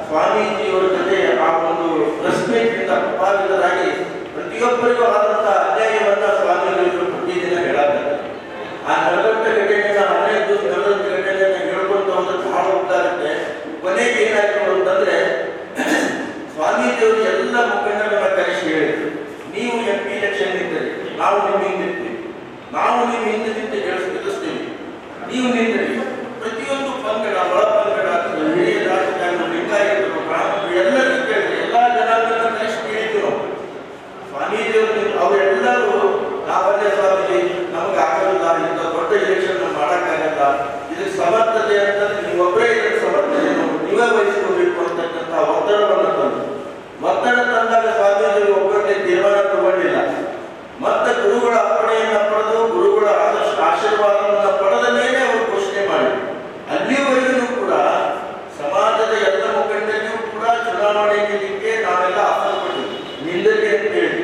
ಸ್ವಾಮೀಜಿಯವರ ಜೊತೆ ಆ ಒಂದು ಪ್ರೆಸ್ ಮೀಟ್ ನಿಂದ ಪ್ರಭಾವಿತರಾಗಿ ಪ್ರತಿಯೊಬ್ಬರಿಗೂ ಆದಂತಹ ಅನ್ಯಾಯವನ್ನ ಸ್ವಾಮೀಜಿಗಳು ಪ್ರತಿದಿನ ಹೇಳಾಗ್ತಾರೆ. ಆ ನಲವತ್ತ ಘಟನೆಯನ್ನ 15 ನಲವತ್ತು ಘಟನೆಯನ್ನ ಹೇಳ್ಕೊಂಡು ಹೋದ್ರೆ ಬಹಳ ಉದ್ದಾಗುತ್ತೆ. ಕೊನೆಗೆ ಏನಾಯ್ತು ಅಂತಂದ್ರೆ ಸ್ವಾಮೀಜಿಯವರು ಎಲ್ಲ ಮುಖಂಡರನ್ನ ಕರೆಸಿ ಹೇಳಿದ್ರು, ನೀವು MP ಎಲೆಕ್ಷನ್ ನಿಂತರಿ, ನಾವು ನಿಮ್ಮ ಹಿಂದೆ ನಿಂತೀವಿ, ನಾವು ನಿಮ್ಮ ಹಿಂದೆ ನಿಂತು ಗೆಲ್ಲಿಸ್ತೀವಿ, ನೀವು ನಿಂತರಿ. ಪ್ರತಿಯೊಂದು ಪಂಗಡ, ಒಳ ಪಂಗಡ, ಹಿರಿಯ ರಾಜಕಾರಣ, ಲಿಂಗಾಯತರು, ಬ್ರಾಹ್ಮಣರು ಎಲ್ಲರಿಗೂ ಕೇಳಿದ್ರು, ಎಲ್ಲಾ ಜನಾಂಗದ ಕರೆಸಿ ಕೇಳಿದ್ರು. ಸ್ವಾಮೀಜಿಯವರು ಅವರೆಲ್ಲರೂ ನಾವಲ್ಲೇ ಸ್ವಾಮೀಜಿ ನಮಗೆ ಆಗಲ್ಲ, ಇಂಥ ದೊಡ್ಡ ಎಲೆಕ್ಷನ್ ಮಾಡೋಕ್ಕಾಗಲ್ಲ, ಇದಕ್ಕೆ ಸಮರ್ಥತೆ ಅಂತಂದ್ರೆ ನೀವೊಬ್ಬರೇ ಇದಕ್ಕೆ ಸಮರ್ಥನೆ ನೀವೇ ವಹಿಸ್ಕೋಬೇಕು ಅಂತಕ್ಕಂಥ ಒತ್ತಡವನ್ನು ತಂದು, ಒತ್ತಡ ತಂದಾಗ ಸ್ವಾಮೀಜಿಗಳು ಒಬ್ಬರಿಗೆ ತೀರ್ಮಾನ ತಗೊಂಡಿಲ್ಲ. ಮತ್ತೆ ಗುರುಗಳ ಅಪ್ಪಣೆಯನ್ನು ಪಡೆದು, ಗುರುಗಳ ಆಶೀರ್ವಾದವನ್ನು ಪಡೆದ ಮೇಲೆ ಅವರು ಘೋಷಣೆ ಮಾಡಿದರು. ಅಲ್ಲಿವರೆಗೂ ಕೂಡ ಸಮಾಜದ ಎಲ್ಲ ಮುಖಂಡರಿಗೂ ಕೂಡ ಚುನಾವಣೆ ನಿಲ್ಲಕ್ಕೆ ನಾವೆಲ್ಲ ಆಸೆಪಟ್ಟಿದ್ವಿ, ನಿಲ್ಲಲಿ ಅಂತೇಳಿ,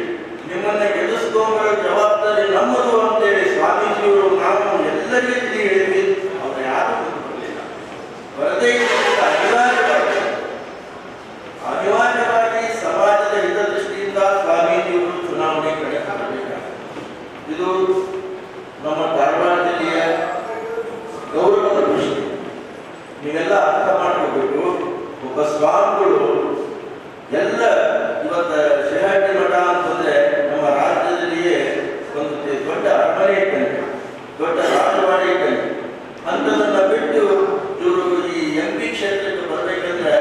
ನಿಮ್ಮನ್ನ ಗೆಲ್ಲಿಸ್ಕೊಂಬರೋ ಜವಾಬ್ದಾರಿ ನಮ್ಮದು ಅಂತೇಳಿ ಸ್ವಾಮೀಜಿಯವರು ನಾವು ಎಲ್ಲರಿಗೂ ತಿಳಿ ಹೇಳಿದ್ವಿ. ಅವರು ಯಾರು ಬರಲಿಲ್ಲ. ಬರದೇ ಅನಿವಾರ್ಯವಾಗಿ ಸಮಾಜದ ಹಿತದೃಷ್ಟಿಯಿಂದ ಸ್ವಾಮೀಜಿಯವರು ಚುನಾವಣೆ ಕಡೆ ಹಾಕಬೇಕಾಗಿದೆ. ಇದು ನಮ್ಮ ಧಾರವಾಡ ಜಿಲ್ಲೆಯ ಗೌರವದ ದೃಷ್ಟಿ. ನೀವೆಲ್ಲ ಅರ್ಥ ಮಾಡ್ಕೋಬೇಕು. ಒಬ್ಬ ಸ್ವಾಮಿಗಳು ಎಲ್ಲ ಇವತ್ತು ಶ್ರೀಹಟ್ಟಿ ಮಠ ಅಂತಂದ್ರೆ ನಮ್ಮ ರಾಜ್ಯದಲ್ಲಿಯೇ ಒಂದು ದೊಡ್ಡ ಅರಮನೆ ಇಟ್ಟಂತೆ, ದೊಡ್ಡ ರಾಜವಾಡಿ ಇಟ್ಟಂತೆ. ಅಂಥದನ್ನ ಬಿಟ್ಟು ಇವರು ಈ MP ಕ್ಷೇತ್ರಕ್ಕೆ ಬರಬೇಕಂದ್ರೆ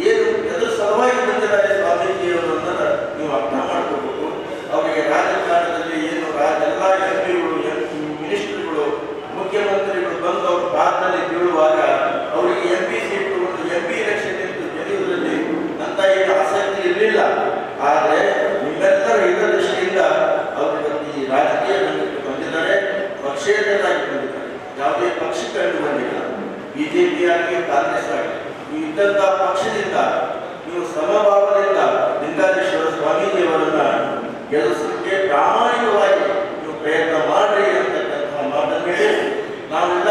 ಏನು ಎದುರು ಸಲುವಾಗಿ ಬಂದಿದ್ದಾರೆ ಸ್ವಾಮೀಜಿಯವರು ಅನ್ನೋದ ನೀವು ಅರ್ಥ ಮಾಡ್ಕೋಬೇಕು. ಅವರಿಗೆ ರಾಜಕಾರಣದಲ್ಲಿ ಏನು ಎಲ್ಲ MP ಗಳು, ಮಿನಿಸ್ಟರ್ಗಳು, ಮುಖ್ಯಮಂತ್ರಿಗಳು ಬಂದು ಅವ್ರ ಪಾತ್ರದಲ್ಲಿ ಬೀಳುವಾಗ ಅವರಿಗೆ MP ಸೀಟ್ ಒಂದು MP ಎಲೆಕ್ಷನ್ ನಿಂತು ಗೆಲ್ಲುವುದರಲ್ಲಿ ಅಂತ ಏನು ಆಸಕ್ತಿ ಇರಲಿಲ್ಲ. ಆದರೆ ನಿಮ್ಮೆಲ್ಲರ ಹಿತದೃಷ್ಟಿಯಿಂದ ಅವರು ಈ ರಾಜಕೀಯ ರಂಗಕ್ಕೆ ಬಂದಿದ್ದಾರೆ, ಪಕ್ಷೇತರರಾಗಿ ಬಂದಿದ್ದಾರೆ, ಯಾವುದೇ ಪಕ್ಷಕ್ಕೆ ಕಂಡು ಬಂದಿಲ್ಲ. BJP ಆಗಲಿ, ಕಾಂಗ್ರೆಸ್ ಆಗಲಿ, ನೀವು ಇದ್ದಂಥ ಪಕ್ಷದಿಂದ ನೀವು ಸಮಭಾವದಿಂದ ಲಿಂಗಾಲೇಶ್ವರ ಸ್ವಾಮೀಜಿಯವರನ್ನ ಗೆಲ್ಲಿಸಲಿಕ್ಕೆ ಪ್ರಾಮಾಣಿಕವಾಗಿ ನೀವು ಪ್ರಯತ್ನ ಮಾಡ್ರಿ ಅಂತಕ್ಕಂಥ ಮಾತನ್ನು ಹೇಳಿ ನಾವೆಲ್ಲ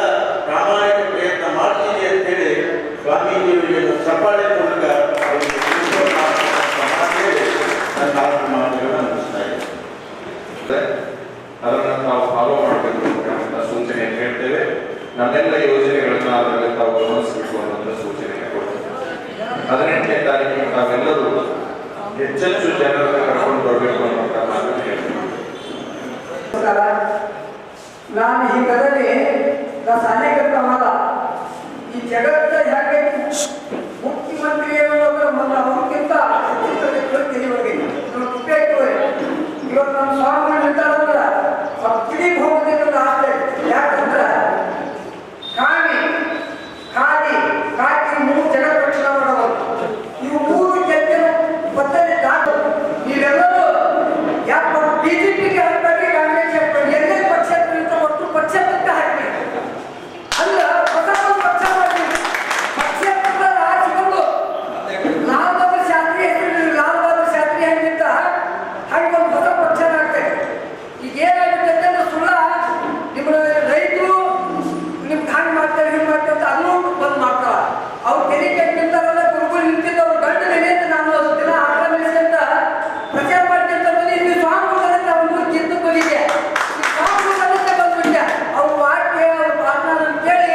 ಪ್ರಾಮಾಣಿಕ ಪ್ರಯತ್ನ ಮಾಡ್ತೀವಿ ಅಂತೇಳಿ ಸ್ವಾಮೀಜಿಯವರಿಗೆ ಚಪ್ಪಾಳೆ ಮೂಲಕ ನನ್ನ ಮಾತುಗಳನ್ನು ಮುಗಿಸ್ತಾ ಇದ್ದೇನೆ. ಅದನ್ನು ನಾವು ಫಾಲೋ ಮಾಡಬೇಕು ಅಂತ ಸೂಚನೆ ಹೇಳ್ತೇವೆ. ನಮ್ಮೆಲ್ಲ ಯೋಜನೆಗಳನ್ನು ಅದರಲ್ಲಿ ತಾವು ಗಮನಿಸಬೇಕು ಅನ್ನೋಂಥ ಸೂಚನೆಯನ್ನು ಕೊಡ್ತೇವೆ. 18ನೇ ತಾರೀಕಿಗೆ ತಾವೆಲ್ಲರೂ ಹೆಚ್ಚೆಚ್ಚು ಜನರನ್ನು ಕರ್ಕೊಂಡು ಬರಬೇಕು ಅನ್ನುವಂಥ ಮಾತನ್ನು ಹೇಳ್ತೇವೆ. ನಾನು ಈ ಕದಲ್ಲಿ ಸಾನೇಕರ್ತ ಮಾಡ ಈ ಜಗತ್ತ ಹೇಗೆ ಮುಖ್ಯಮಂತ್ರಿಗಳು ಅವ್ರಿಗಿಂತ ಇವತ್ತು ನಮ್ಮ ಸ್ವಾಮಿಗಳು ನಿಂತಾರ ಸಬ್ಸಿಡಿ ಹೋಗೋದಿಲ್ಲ ಆಸೆ. ಯಾಕಂದ್ರೆ ಕಾವಿ ಖಾದಿ ಕಾಕಿ 3 ಜಗತ್ ರಕ್ಷಣೆ ಮಾಡೋದು. ಇವು 3 ಜನರು ಪದ್ಧತಿ ದಾಟು. ನೀವೆಲ್ಲರೂ ಯಾಕೆ BJPಗೆ ಹಾಕ್ಬೇಡಿ, ಕಾಂಗ್ರೆಸ್ ಹಾಕ್ಬೇಡಿ, ಎಲ್ಲೇ ಪಕ್ಷ ಒಟ್ಟು ಪಕ್ಷ ಬಿಟ್ಟು ಹಾಕಿ. ಅಲ್ಲ ಹೊಸ ಪಕ್ಷ ಮಾಡಿ ಪಕ್ಷ ಆಚೆ ಬಂದು ಲಾಲ್ ಬಹದ್ದೂರ್ ಶಾಸ್ತ್ರಿ ಹೆಸರು ಲಾಲ್ ಬಹದ್ದೂರ್ ಶಾಸ್ತ್ರಿ ಹೆಂಗಿದ್ದ ಹಾಗೆ ಒಂದು ಹೊಸ ಪಕ್ಷ ಆಗ್ತದೆ. ಈಗ ಏನಾಗುತ್ತೆ ಅಂದ್ರೆ ಸುಳ್ಳ ನಿಮ್ಮ ರೈತರು ನಿಮ್ಗೆ ಹಂಗೆ ಮಾಡ್ತಾರೆ, ಹಿಂಗೆ ಮಾಡ್ತಾರೆ ಅಂತ ಅದನ್ನು ಬಂದ್ ಮಾಡ್ತಾರ. ಅವ್ರು ತೆರಿಗೆ ನಿಂತಾರಲ್ಲ, ಗುರುಗಳು ನಿಂತಿದ್ದು ಅವ್ರು ಗಂಡ ನೆನೆ ಅಂತ ನಾನು ಒಂದು ದಿನ ಆಕ್ರಮಿಸಿ ಅಂತ ಪ್ರಚಾರ ಮಾಡ್ತಿರ್ತ ಬಂದು ಇಲ್ಲಿ ಸ್ವಾಮಿಗಳಂತ ಅವ್ರು ಕಿತ್ತುಕೊಂಡಿದ್ದೆ. ಸ್ವಾಮಿಗಳಂತ ಬಂದ್ಬಿಟ್ಟೆ. ಅವ್ರ ವಾಕ್ಯ ಅವ್ರ ಪ್ರಾರ್ಥನೆ ಅಂತೇಳಿ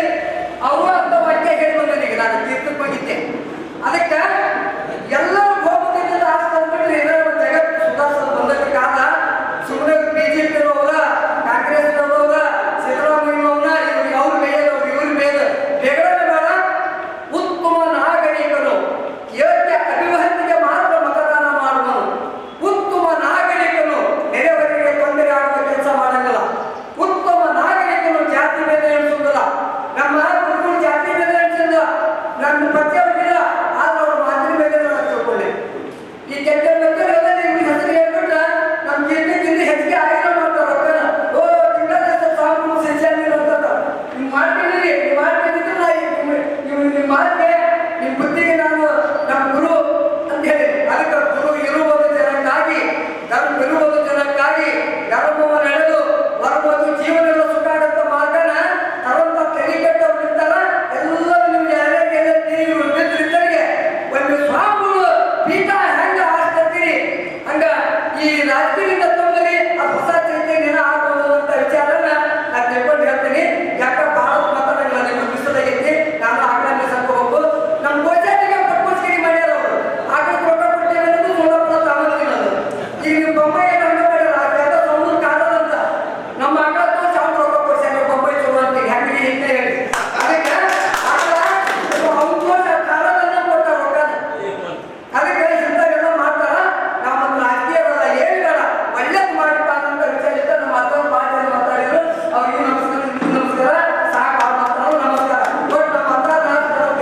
ಅವರು ಅಂತ ವಾಕ್ಯ ಹೇಳಿ ಬಂದನಿಗೆ ನಾನು ತೀರ್ಥಕ್ಕೋಗಿದ್ದೆ. ಅದಕ್ಕೆ ಎಲ್ಲರೂ ಹೋಗೋದಿಲ್ಲ ಆಸ್ತ ಅಂದ್ಬಿಟ್ರೆ ಏನಾದ್ರು ಜಗತ್ತು ಸುಧಾರಿಸಲು ಬಂದಕ್ಕಾದ ಸುಮ್ಮನೆ BJP ಅವರ, ಕಾಂಗ್ರೆಸ್ ಅವರ, ಸಿದ್ದರಾಮಯ್ಯನವರ ಅವ್ರ ಮೇಲೆ ಇವ್ರ ಮೇಲೆ ಬೇಗನೆ ಬೇಡ. ಉತ್ತಮ ನಾಗರಿಕರು ಯೋಗ್ಯ ಅಭಿವೃದ್ಧಿಗೆ ಮಾತ್ರ ಮತದಾನ ಮಾಡುವನು. ಉತ್ತಮ ನಾಗರಿಕನು ನೆರೆಯವರಿಗೆ ತೊಂದರೆ ಆಗುವ ಕೆಲಸ ಮಾಡಂಗಿಲ್ಲ. ಉತ್ತಮ ನಾಗರಿಕನು ಜಾತಿ ಮೇಲೆ ಎಣಿಸುವುದಿಲ್ಲ. ನಮ್ಮ ಗುರುಗಳು ಜಾತಿ ಮೇಲೆ ಎಣಿಸಿಲ್ಲ, ನಮ್ಮ ಪಕ್ಷ ಇಲ್ಲ, ಆದ್ರೆ ಅವ್ರ ಮಾತಿನ ಮೇಲೆ ತಿಳ್ಕೊಳ್ಳಿ. ಈ ಕೆಟ್ಟ